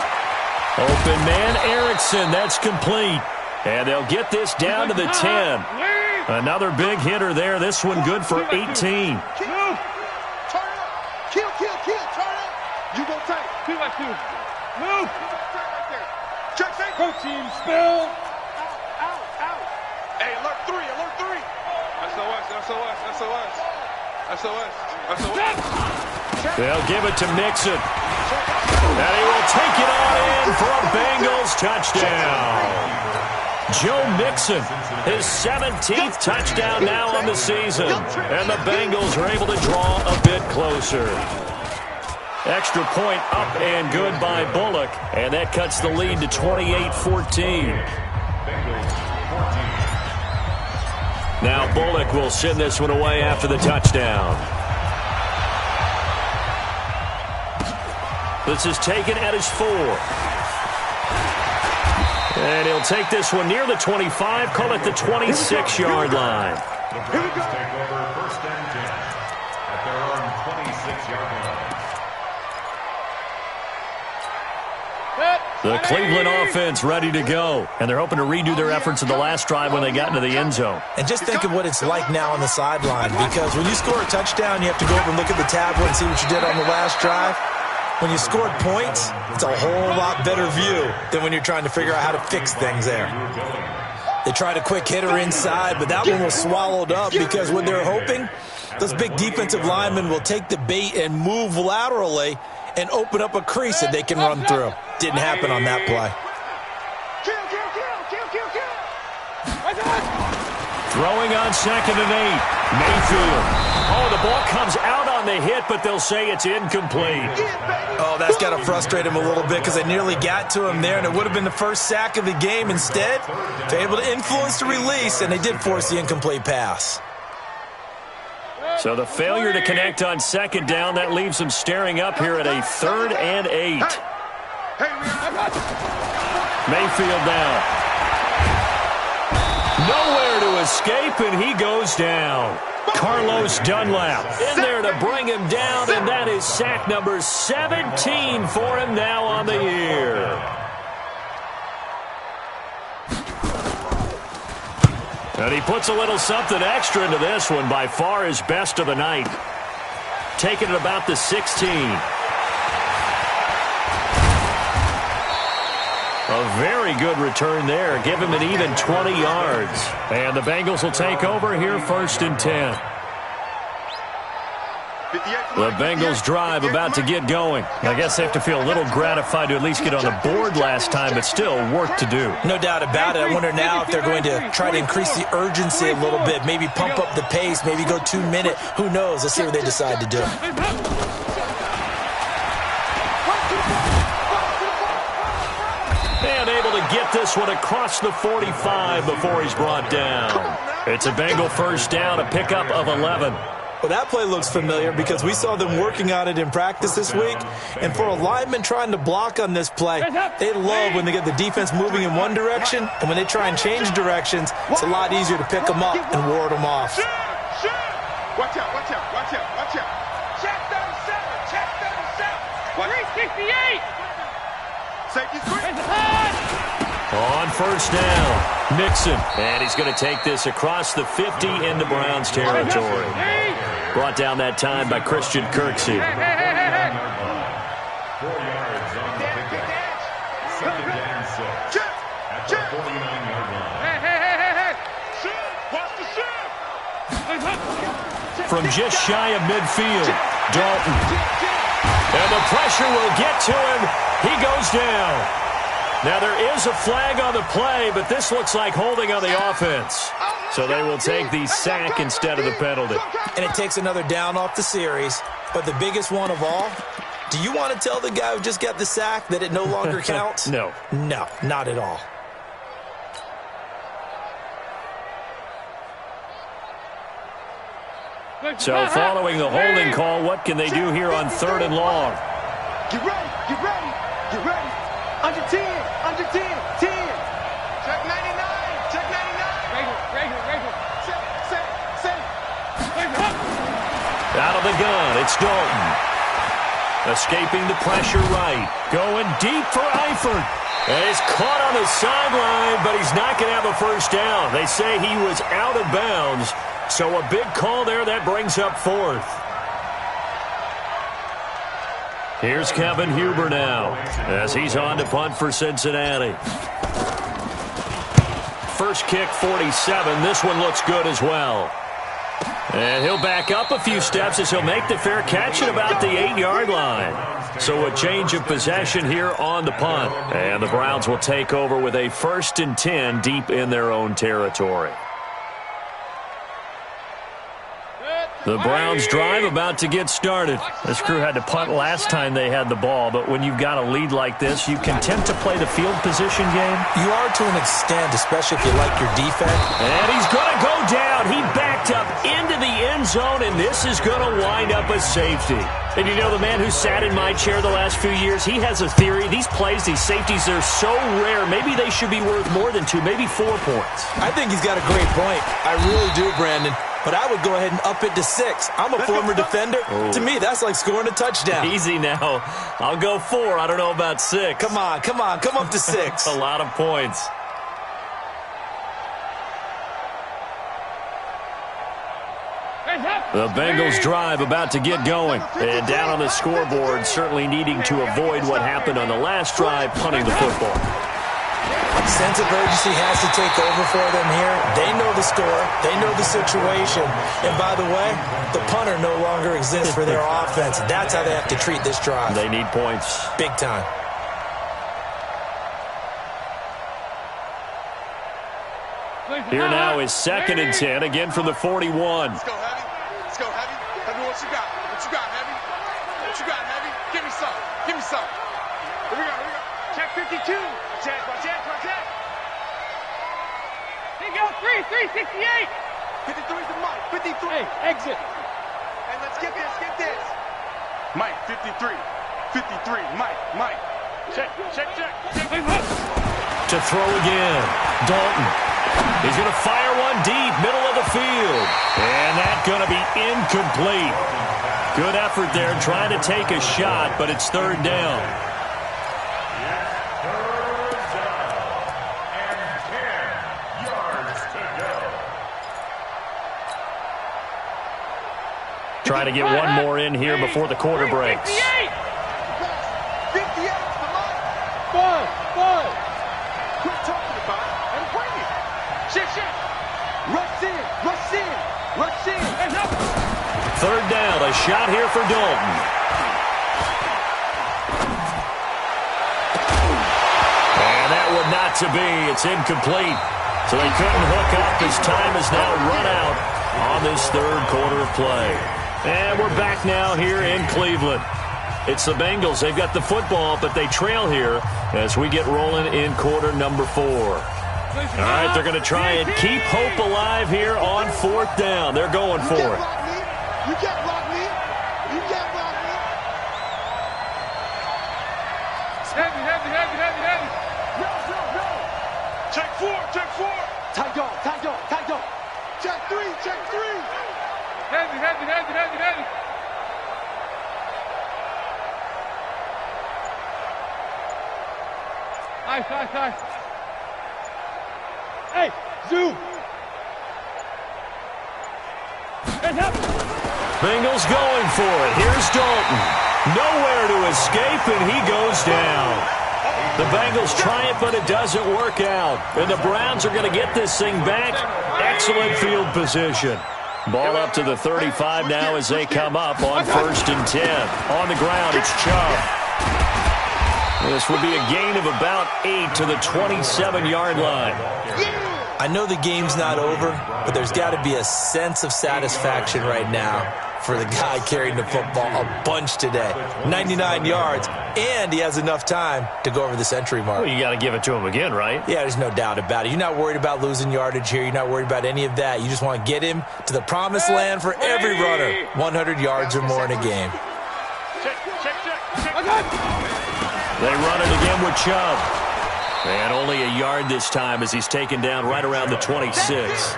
Open man Erickson. That's complete. And they'll get this down to the 10. Another big hitter there. This one good for 18.
Turn up. Kill. Turn up. You go tight. 2 by 2. Move. Check. Team spill. Out. Hey, alert 3. SOS.
They'll give it to Mixon. And he will take it on in for a Bengals touchdown. Joe Mixon, his 17th touchdown now on the season. And the Bengals are able to draw a bit closer. Extra point up and good by Bullock. And that cuts the lead to 28-14. Now Bullock will send this one away after the touchdown. This is taken at his 4. And he'll take this one near the 25, call it the 26-yard line.
The Browns take over 1st and 10 at their own 26-yard line.
The Cleveland offense ready to go. And they're hoping to redo their efforts in the last drive when they got into the end zone.
And just think of what it's like now on the sideline, because when you score a touchdown, you have to go over and look at the tablet and see what you did on the last drive. When you scored points, it's a whole lot better view than when you're trying to figure out how to fix things there. They tried a quick hitter inside, but that one was swallowed up because what they're hoping, those big defensive linemen will take the bait and move laterally and open up a crease that they can run through. Didn't happen on that play.
Kill.
Throwing on 2nd and 8. Mayfield. Oh, the ball comes out on the hit, but they'll say it's incomplete.
Oh, that's got to frustrate him a little bit because they nearly got to him there, and it would have been the first sack of the game. Instead, they're able to influence the release, and they did force the incomplete pass.
So the failure to connect on 2nd down, that leaves them staring up here at a 3rd and 8. Mayfield down. Nowhere to escape, and he goes down. Carlos Dunlap in there to bring him down, and that is sack number 17 for him now on the year. And he puts a little something extra into this one, by far his best of the night. Taking it about the 16. A very good return there. Give him an even 20 yards. And the Bengals will take over here 1st and 10. The Bengals drive about to get going. I guess they have to feel a little gratified to at least get on the board last time, but still work to do.
No doubt about it. I wonder now if they're going to try to increase the urgency a little bit, maybe pump up the pace, maybe go 2-minute. Who knows? Let's see what they decide to do.
And able to get this one across the 45 before he's brought down. It's a Bengal 1st down, a pickup of 11.
Well, that play looks familiar because we saw them working on it in practice this week. And for a lineman trying to block on this play, they love when they get the defense moving in one direction. And when they try and change directions, it's a lot easier to pick them up and ward them off.
Watch out. Check 37. 368. Safety screen.
On 1st down, Mixon. And he's going to take this across the 50 into Browns territory. Brought down that time by Christian Kirksey.
4 yards on the pickup. 2nd and 6 at the 49-yard line.
Watch the shift.
From just shy of midfield, Dalton. And the pressure will get to him. He goes down. Now, there is a flag on the play, but this looks like holding on the offense. So they will take the sack instead of the penalty.
And it takes another down off the series. But the biggest one of all, do you want to tell the guy who just got the sack that it no longer counts?
No.
No, not at all.
So following the holding call, what can they do here on 3rd and long?
Get ready, get ready, get ready. Under 10, under 10, 10. Check 99, check 99. Regular. Set.
Out of the gun, it's Dalton. Escaping the pressure right. Going deep for Eifert. And he's caught on the sideline, but he's not going to have a first down. They say he was out of bounds. So a big call there that brings up 4th. Here's Kevin Huber now as he's on to punt for Cincinnati. First kick, 47. This one looks good as well. And he'll back up a few steps as he'll make the fair catch at about the 8-yard line. So a change of possession here on the punt. And the Browns will take over with a 1st and 10 deep in their own territory. The Browns drive about to get started. This crew had to punt last time they had the ball, but when you've got a lead like this, you can tend to play the field position game.
You are to an extent, especially if you like your defense.
And he's going to go down. He backed up into the end zone, and this is going to wind up a safety. And you know, the man who sat in my chair the last few years, he has a theory. These plays, these safeties, they're so rare. Maybe they should be worth more than 2, maybe 4 points.
I think he's got a great point. I really do, Brandon. But I would go ahead and up it to 6. I'm a former defender. Oh. To me, that's like scoring a touchdown.
Easy now. I'll go 4. I don't know about 6.
Come on. Come up to 6.
A lot of points. The Bengals drive about to get going. And down on the scoreboard, certainly needing to avoid what happened on the last drive, punting the football.
Sense of urgency has to take over for them here. They know the score. They know the situation. And by the way, the punter no longer exists for their offense. That's how they have to treat this drive.
They need points.
Big time.
Here now is 2nd and 10, again from the 41.
Let's go, Heavy. Let's go, Heavy. Heavy, what you got? What you got, Heavy? What you got, Heavy? Give me some. Give me some. Here we go. Check 52. Check. Here you go. 368. 53's the Mike. 53. Hey, exit. And let's get this. Mike, 53. 53. Mike. Check.
To throw again. Dalton. He's going to fire one deep, middle of the field. And that's going to be incomplete. Good effort there trying to take a shot, but it's 3rd down. Try to get one more in here before the quarter breaks.
58. Five. Quit talking about it and bring it. Shit. Rush in.
3rd down, a shot here for Dalton. And that would not to be. It's incomplete. So they couldn't hook up. His time is now run out on this 3rd quarter of play. And we're back now here in Cleveland. It's the Bengals. They've got the football, but they trail here as we get rolling in quarter number 4. All right, they're going to try and keep hope alive here on 4th down. They're going for it.
You can't block me. Heavy. No. Check 4. Tight dog. Check 3. Heavy. Nice. Hey, zoom.
Bengals going for it. Here's Dalton. Nowhere to escape, and he goes down. The Bengals try it, but it doesn't work out. And the Browns are going to get this thing back. Excellent field position. Ball up to the 35 now as they come up on 1st and 10. On the ground, it's Chubb. This would be a gain of about 8 to the 27-yard line.
I know the game's not over, but there's got to be a sense of satisfaction right now for the guy carrying the football a bunch today. 99 yards, and he has enough time to go over the century mark.
Well, you got to give it to him again, right?
Yeah, there's no doubt about it. You're not worried about losing yardage here. You're not worried about any of that. You just want to get him to the promised land for every runner. 100 yards or more in a game.
They run it again with Chubb. And only a yard this time as he's taken down right around the 26.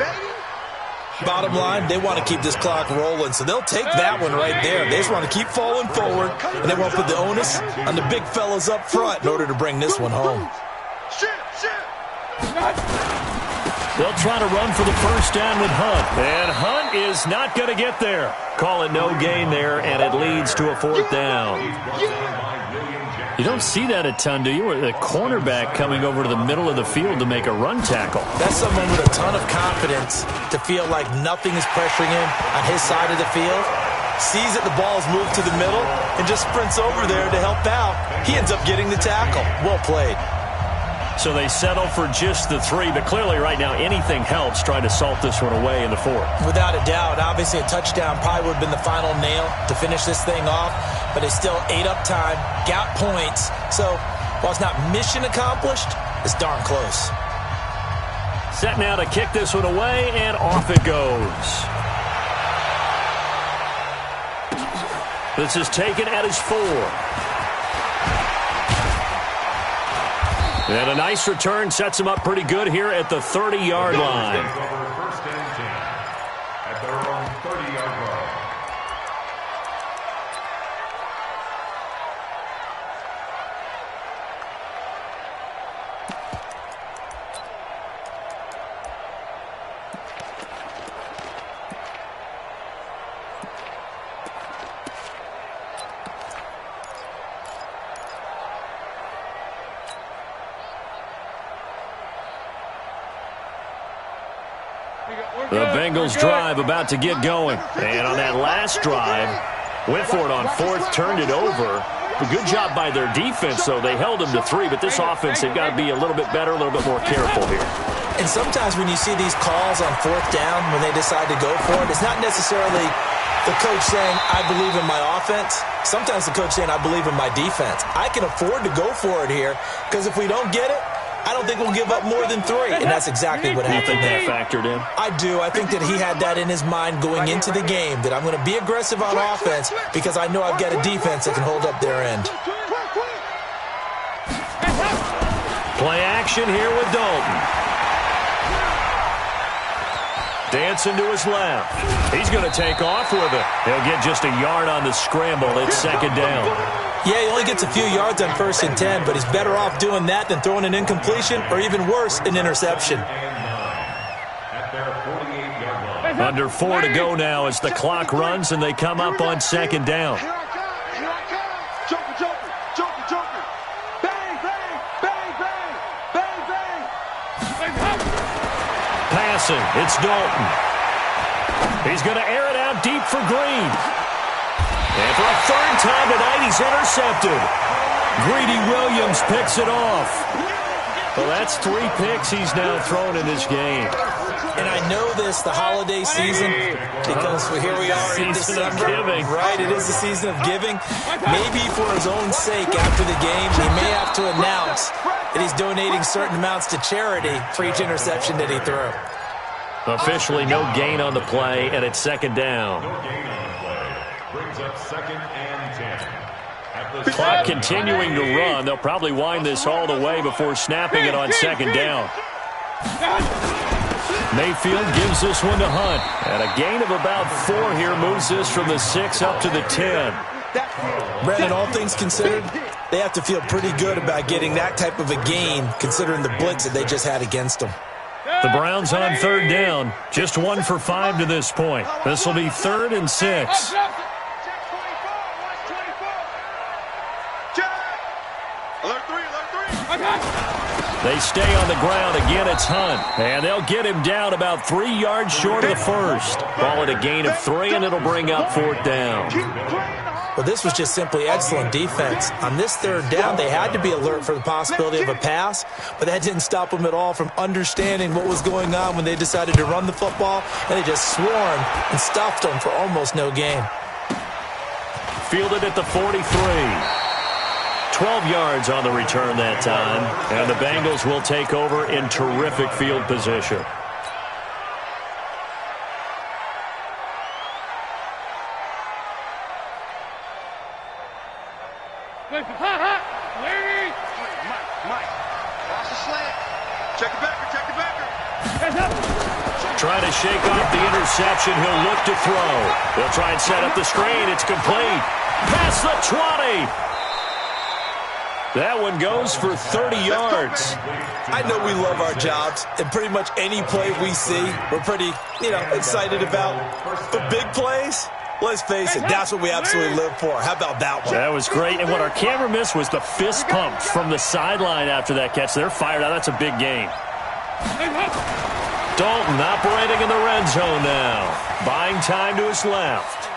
Bottom line, they want to keep this clock rolling, so they'll take that one right there. They just want to keep falling forward, and they want to put the onus on the big fellas up front in order to bring this one home.
They'll try to run for the first down with Hunt. And Hunt is not going to get there. Call it no gain there, and it leads to a fourth down. You don't see that a ton, do you? The cornerback coming over to the middle of the field to make a run tackle.
That's someone with a ton of confidence to feel like nothing is pressuring him on his side of the field. Sees that the ball is moved to the middle and just sprints over there to help out. He ends up getting the tackle. Well played.
So they settle for just the 3, but clearly right now anything helps trying to salt this one away in the 4th.
Without a doubt, obviously a touchdown probably would have been the final nail to finish this thing off, but it's still ate up time, got points. So while it's not mission accomplished, it's darn close.
Set now to kick this one away, and off it goes. This is taken at his 4. And a nice return sets him up pretty good here at the 30-yard line.
First and 10 at their own 30-yard line.
The Bengals drive about to get going. And on that last drive, went for it on 4th, turned it over. A good job by their defense, though. They held them to 3, but this offense, they've got to be a little bit better, a little bit more careful here.
And sometimes when you see these calls on 4th down, when they decide to go for it, it's not necessarily the coach saying, I believe in my offense. Sometimes the coach saying, I believe in my defense. I can afford to go for it here, because if we don't get it, I don't think we'll give up more than 3, and that's exactly what happened there.
You think that factored in?
I do. I think that he had that in his mind going into the game, that I'm going to be aggressive on offense because I know I've got a defense that can hold up their end.
Play action here with Dalton. Dancing to his left. He's going to take off with it. He'll get just a yard on the scramble. It's 2nd down.
Yeah, he only gets a few yards on 1st and 10, but he's better off doing that than throwing an incompletion or even worse, an interception.
Under 4 to go now as the clock runs and they come up on 2nd down.
Here I come. Joker, joker, joker, joker. Bang, bang, bang, bang, bang, bang.
Passing, it's Dalton. He's going to air it out deep for Green. And for a 3rd time tonight, he's intercepted. Greedy Williams picks it off. Well, that's 3 picks he's now thrown in this game.
And I know this, the holiday season, because here we are in December.
Season of giving.
Right, it is the season of giving. Maybe for his own sake after the game, he may have to announce that he's donating certain amounts to charity for each interception that he threw.
Officially no gain on the play, and it's 2nd down.
No gain on the play. Brings up 2nd and 10. At the
Clock continuing to run. They'll probably wind this all the way before snapping it on 2nd down. Mayfield gives this one to Hunt. And a gain of about 4 here moves this from the 6 up to the 10.
Brandon, all things considered, they have to feel pretty good about getting that type of a gain considering the blitz that they just had against them.
The Browns on 3rd down. Just 1 for 5 to this point. This will be 3rd and 6. They stay on the ground. Again, it's Hunt. And they'll get him down about 3 yards short of the 1st. Ball at a gain of 3, and it'll bring up 4th down.
Well, this was just simply excellent defense. On this third down, they had to be alert for the possibility of a pass, but that didn't stop them at all from understanding what was going on when they decided to run the football, and they just swarmed and stuffed them for almost no gain.
Fielded at the 43. 12 yards on the return that time, and the Bengals will take over in terrific field position. Trying to shake off the interception. He'll look to throw. They'll try and set up the screen. It's complete. Past the 20. That one goes for 30 yards.
I know we love our jobs, and pretty much any play we see, we're pretty, excited about. But big plays, let's face it, that's what we absolutely live for. How about that one?
That was great, and what our camera missed was the fist pump from the sideline after that catch. They're fired out. That's a big gain. Dalton operating in the red zone now. Buying time to his left.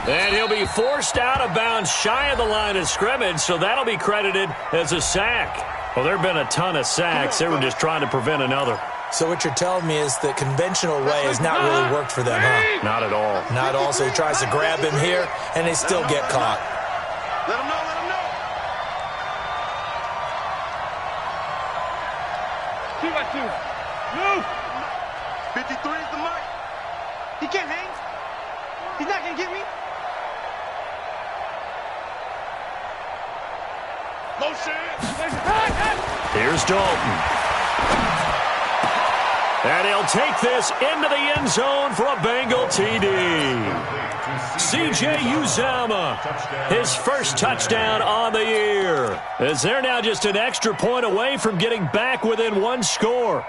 And he'll be forced out of bounds shy of the line of scrimmage, so that'll be credited as a sack. Well, there have been a ton of sacks. They were just trying to prevent another.
So what you're telling me is the conventional way has not really worked for them, huh?
Not at all.
Not at all. So he tries to grab him here, and they still get caught.
Let him know, let him know. 2-by-2. Move. 53 is the mark. He can't hang. He's not going to get me. Motion.
Here's Dalton. And he'll take this into the end zone for a Bengal TD. C.J. Uzomah, his first touchdown on the year. As they're now just an extra point away from getting back within one score.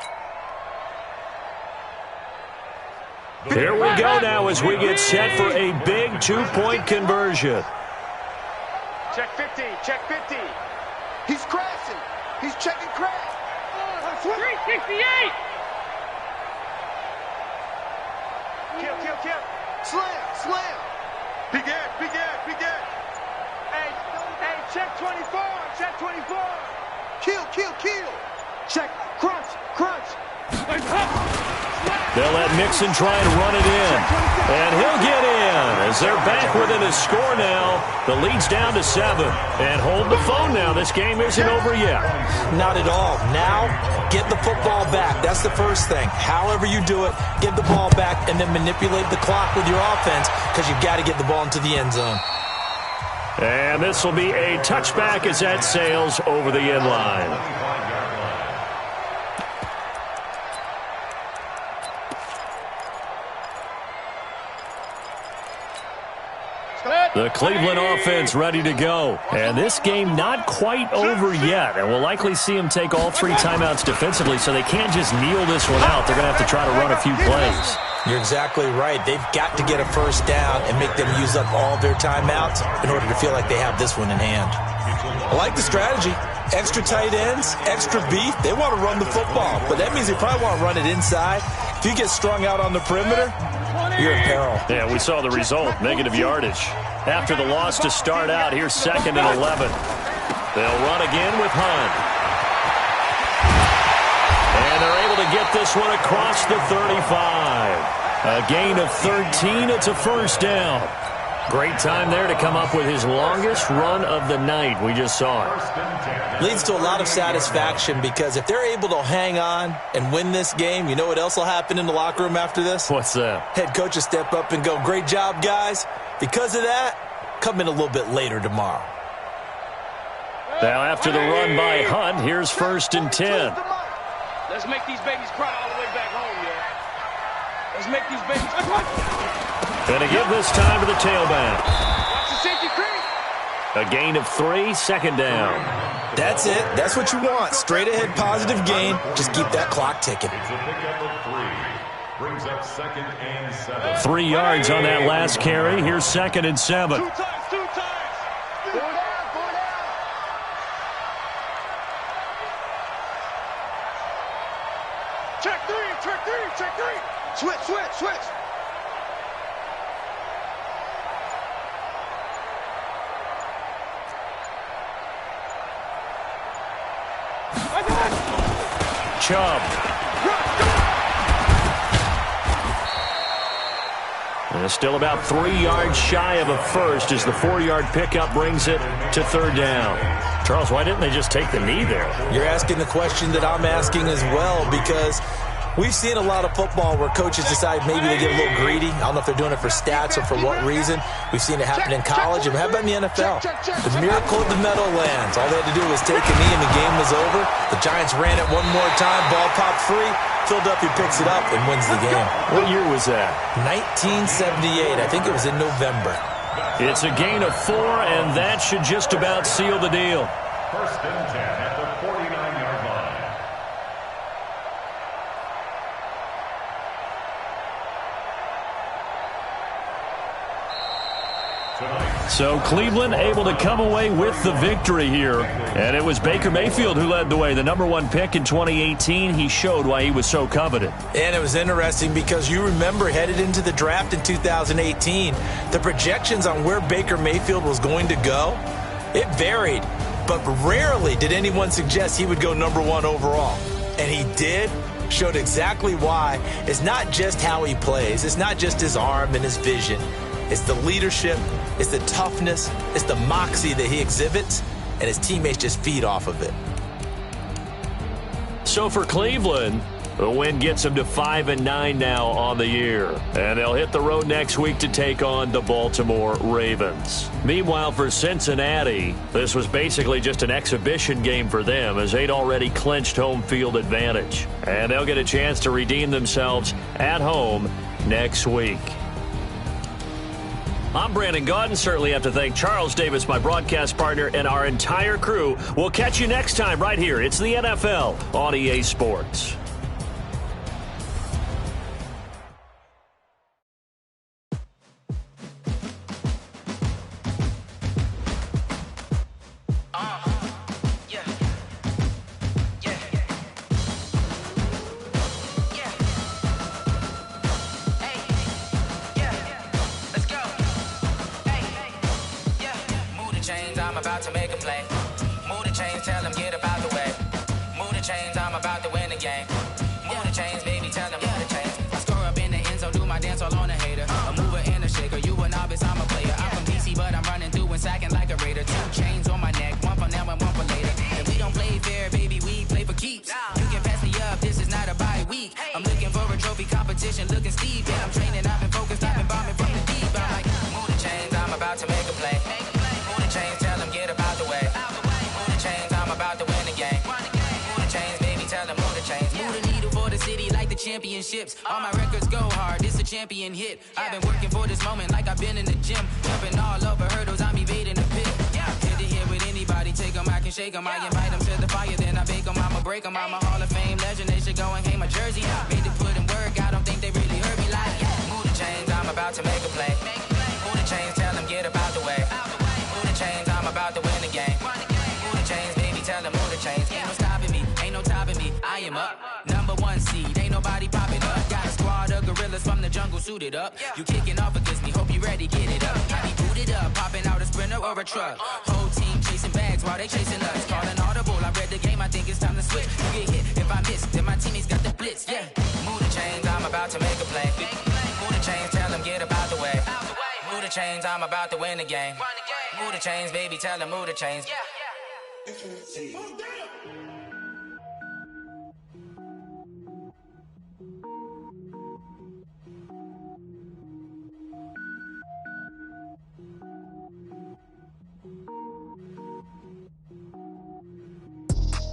Here we go now as we get set for a big two-point conversion.
Check 50, check 50. He's crashing. He's checking crash. 368. Kill, kill, kill. Slam, slam. Big Ed, big Ed, big Ed. Hey, check 24, check 24. Kill, kill, kill. Check, crunch, crunch.
They'll let Mixon try and run it in. And he'll get in as they're back within a score now. The lead's down to 7. And hold the phone now. This game isn't over yet.
Not at all. Now, get the football back. That's the first thing. However you do it, get the ball back and then manipulate the clock with your offense because you've got to get the ball into the end zone.
And this will be a touchback as that sails over the end line. The Cleveland offense ready to go. And this game not quite over yet. And we'll likely see them take all 3 timeouts defensively, so they can't just kneel this one out. They're going to have to try to run a few plays.
You're exactly right. They've got to get a first down and make them use up all their timeouts in order to feel like they have this one in hand. I like the strategy. Extra tight ends, extra beef. They want to run the football, but that means they probably want to run it inside. If you get strung out on the perimeter, you're in peril.
Yeah, we saw the result, negative yardage. After the loss to start out, here's 2nd and 11. They'll run again with Hunt. And they're able to get this one across the 35. A gain of 13. It's a first down. Great time there to come up with his longest run of the night. We just saw it.
Leads to a lot of satisfaction because if they're able to hang on and win this game, you know what else will happen in the locker room after this?
What's that?
Head coach will step up and go, great job, guys. Because of that, come in a little bit later tomorrow.
Now after the run by Hunt, here's 1st and 10.
Let's make these babies cry all the way back home, yeah. Let's make these babies cry.
Gonna give this time to the tailback.
Watch the safety creep.
A gain of 3, 2nd down.
That's it. That's what you want. Straight ahead positive gain. Just keep that clock ticking.
It's a pickup of 3. Brings up 2nd and 7.
3 yards on that last carry. Here's 2nd and 7.
2 times, 2 times. 4 down, 4 down. Check 3, check 3, check 3. Switch, switch, switch.
Chubb. And still about 3 yards shy of a first as the 4-yard pickup brings it to third down. Charles, why didn't they just take the knee there?
You're asking the question that I'm asking as well, because we've seen a lot of football where coaches decide maybe they get a little greedy. I don't know if they're doing it for stats or for what reason. We've seen it happen in college, and how about in the NFL? The miracle of the Meadowlands. All they had to do was take a knee, and the game was over. The Giants ran it one more time. Ball popped free. Philadelphia picks it up and wins the game.
What year was that?
1978. I think it was in November.
It's a gain of 4, and that should just about seal the deal.
First and 10 at the 49-yard line.
So Cleveland able to come away with the victory here. And it was Baker Mayfield who led the way. The #1 pick in 2018. He showed why he was so coveted.
And it was interesting because you remember headed into the draft in 2018, the projections on where Baker Mayfield was going to go, it varied. But rarely did anyone suggest he would go #1 overall. And he did. Showed exactly why. It's not just how he plays. It's not just his arm and his vision. It's the leadership, it's the toughness, it's the moxie that he exhibits, and his teammates just feed off of it.
So for Cleveland, the win gets them to 5-9 now on the year. And they'll hit the road next week to take on the Baltimore Ravens. Meanwhile, for Cincinnati, this was basically just an exhibition game for them as they'd already clinched home field advantage. And they'll get a chance to redeem themselves at home next week. I'm Brandon Gaudin. Certainly have to thank Charles Davis, my broadcast partner, and our entire crew. We'll catch you next time right here. It's the NFL on EA Sports.
I'm about to make a play. Move the chains, tell them get up out the way. Move the chains, I'm about to win the game. Move the chains, baby, tell them move the chains. I score up in the end zone, do my dance all on a hater. A mover and a shaker, you a novice, I'm a player. I'm from DC, but I'm running through and sacking like a raider. 2 chains on my neck, one for now and one for later. And we don't play fair, baby, we play for keeps. You can pass me up, this is not a bye week. I'm looking for a trophy competition, looking steep. And I'm training, I've been focused, I've been bombing from the deep. I'm like, move the chains, I'm about to make a play. Move the chains, tell them get up out the way. Move the chains, I'm about to win the game. Move the chains, baby, tell them move the chains. Move the needle for the city like the championships. All my records go hard, this a champion hit. I've been working for this moment like I've been in the gym. Jumping all over hurdles, I'm evading the pit. Hit to hit with anybody, take them, I can shake them. I invite them to the fire, then I bake them, I'ma break them. I'm a Hall of Fame legend, they should go and hang my jersey. Made to put in work, I don't think they really heard me like, move the chains, I'm about to make a play. Move the chains, tell them get up out the way. Move the chains, I'm about to win the game. Move the chains, baby, tell them move the chains. Ain't no stopping me, ain't no topping me, I am up. #1 seed, ain't nobody popping up. Got a squad of gorillas from the jungle suited up. You kicking off against me, hope you ready, get it up. I be booted up, popping out a Sprinter or a truck. Whole team chasing bags while they chasing us. Calling audible, I read the game, I think it's time to switch. You get hit, if I miss, then my teammates got the blitz, yeah. Move the chains, I'm about to make a play. Move the chains, tell them get up out the way. Move the chains, I'm about to win the game. Move the chains, baby, tell them move the chains.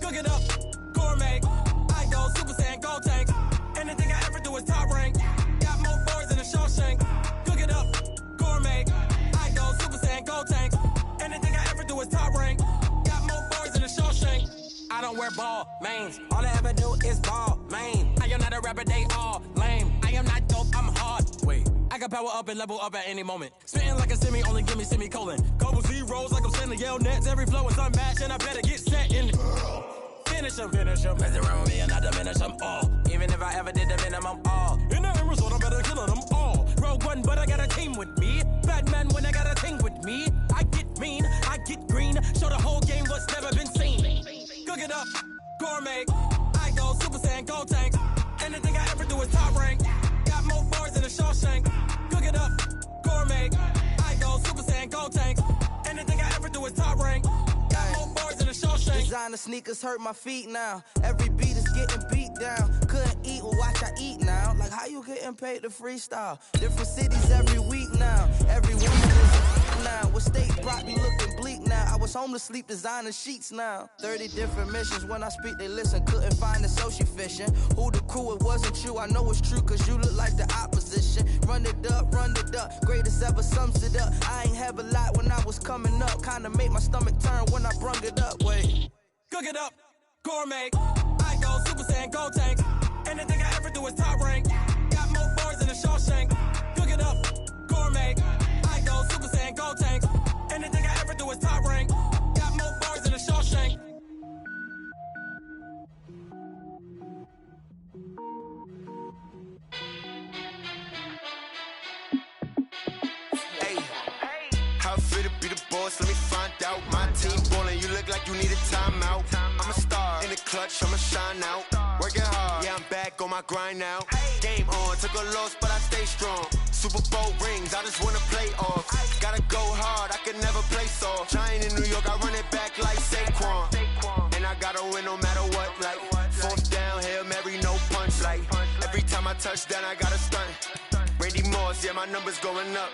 Cook it up, gourmet. I go Super Saiyan, go tank. Anything I ever do is top rank. Got more boys than a Shawshank. Cook it up, gourmet. I go Super Saiyan, go tank. Anything I ever do is top rank. Got more boys than a Shawshank. I don't wear ball mains. All I ever do is ball main. I am not a rapper, they all lame. I am not dope, I'm hard. Wait, I can power up and level up at any moment. Spitting like a semi, only give me semicolon. Couple zeros like I'm sending yell nets. Every flow is unmatched and I better get set in it. Finish them. Mess around with me and I diminish them all. Even if I ever did the minimum all. In the end result, I'm better killing them all. Rogue One, but I got a team with me. Batman when I got a team with me. I get mean, I get green. Show the whole game what's never been seen. Cook it up, gourmet. I go Super Saiyan. Saiyan, gold tanks. Anything I ever do is top rank. Got more bars than a Shawshank. Cook it up, gourmet. I go Super Saiyan, gold tanks. Anything I ever do is top rank. Got more bars than a Shawshank.
Designer sneakers hurt my feet now. Every beat is getting beat down. Couldn't eat, well watch I eat now. Like how you getting paid to freestyle? Different cities every week now. Every woman is a now. What state brought me looking bleak now? I was home to sleep designing sheets now. 30 different missions. When I speak they listen. Couldn't find the social fishing. Who the crew, it wasn't you. I know it's true cause you look like the opposition. Run it up, greatest ever sums it up. I ain't have a lot when I was coming up. Kinda made my stomach turn when I brung it up. Wait.
Cook it up, gourmet. I go Super Saiyan, gold tank. Anything I ever do is top rank. Got more bars than a Shawshank. Cook it up, gourmet. I go Super Saiyan, gold tank. Anything I ever do is top rank. Got more bars than a Shawshank.
How fit to be the boss? Let me find out. My team ballin', you look like you need a timeout. I'm a star in the clutch, I'ma shine out. Working hard, yeah, I'm back on my grind now. Game on, took a loss, but I stay strong. Super Bowl rings, I just wanna play off. Gotta go hard, I can never play soft. Giant in New York, I run it back like Saquon. And I gotta win no matter what, like fourth down, Hail Mary, no punch. Like every time I touch down, I gotta stunt. Randy Moss, yeah, my numbers going up.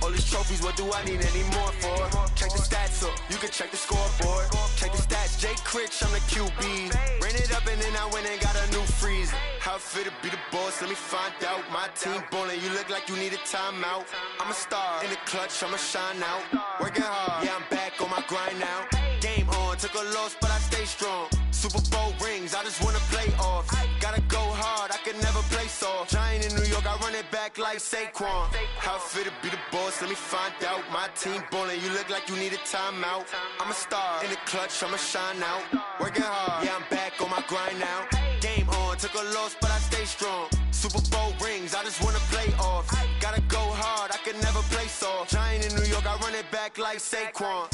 All these trophies, what do I need any more for? Check the stats up, you can check the scoreboard. Check the stats, Jay Critch, I'm the QB. Ran it up and then I went and got a new freeze. How fit to be the boss, let me find out. My team ballin', you look like you need a timeout. I'm a star in the clutch, I'ma shine out. Working hard, yeah, I'm back on my grind now. Game on, took a loss, but I stay strong. Super Bowl rings, I just wanna play off. Gotta go hard, I can never play soft. Giant in New York, I run it back like Saquon. How fit to be the boss, let me find out. My team ballin', you look like you need a timeout. I'm a star in the clutch, I'ma shine out. Working hard, yeah, I'm back on my grind now. Game on, took a loss, but I stay strong. Super Bowl rings, I just wanna play off. Gotta go hard, I can never play soft. Giant in New York, I run it back like Saquon.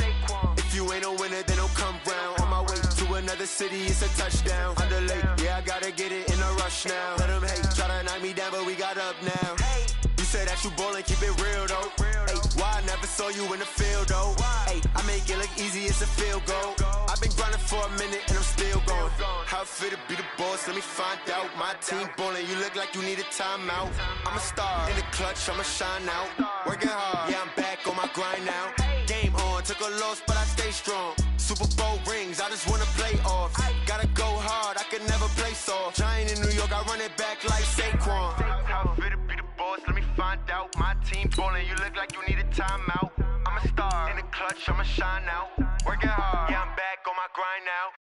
If you ain't a winner, then don't come round. On my way to another city, it's a touchdown. Underlay, yeah, I gotta get it in a rush now. Let them hate, try to knock me down, but we got up now. You say that you ballin', keep it real though. Hey, why I never saw you in the field though? Hey, I make it look easy, it's a field goal. I've been grinding for a minute and I'm still going. How fit to be the boss, let me find out. My team ballin', you look like you need a timeout. I'm a star in the clutch, I'ma shine out. Working hard, yeah, I'm back on my grind now. Game on, took a loss, but I stay strong. Super Bowl rings, I just wanna play off. Gotta go hard, I can never play soft. Giant in New York, I run it back like Saquon. How fit to be the boss, let me find out. My team ballin', you look like you need a timeout. I'm a star in the clutch, I'ma shine out. Working hard, yeah, I'm back on my grind now.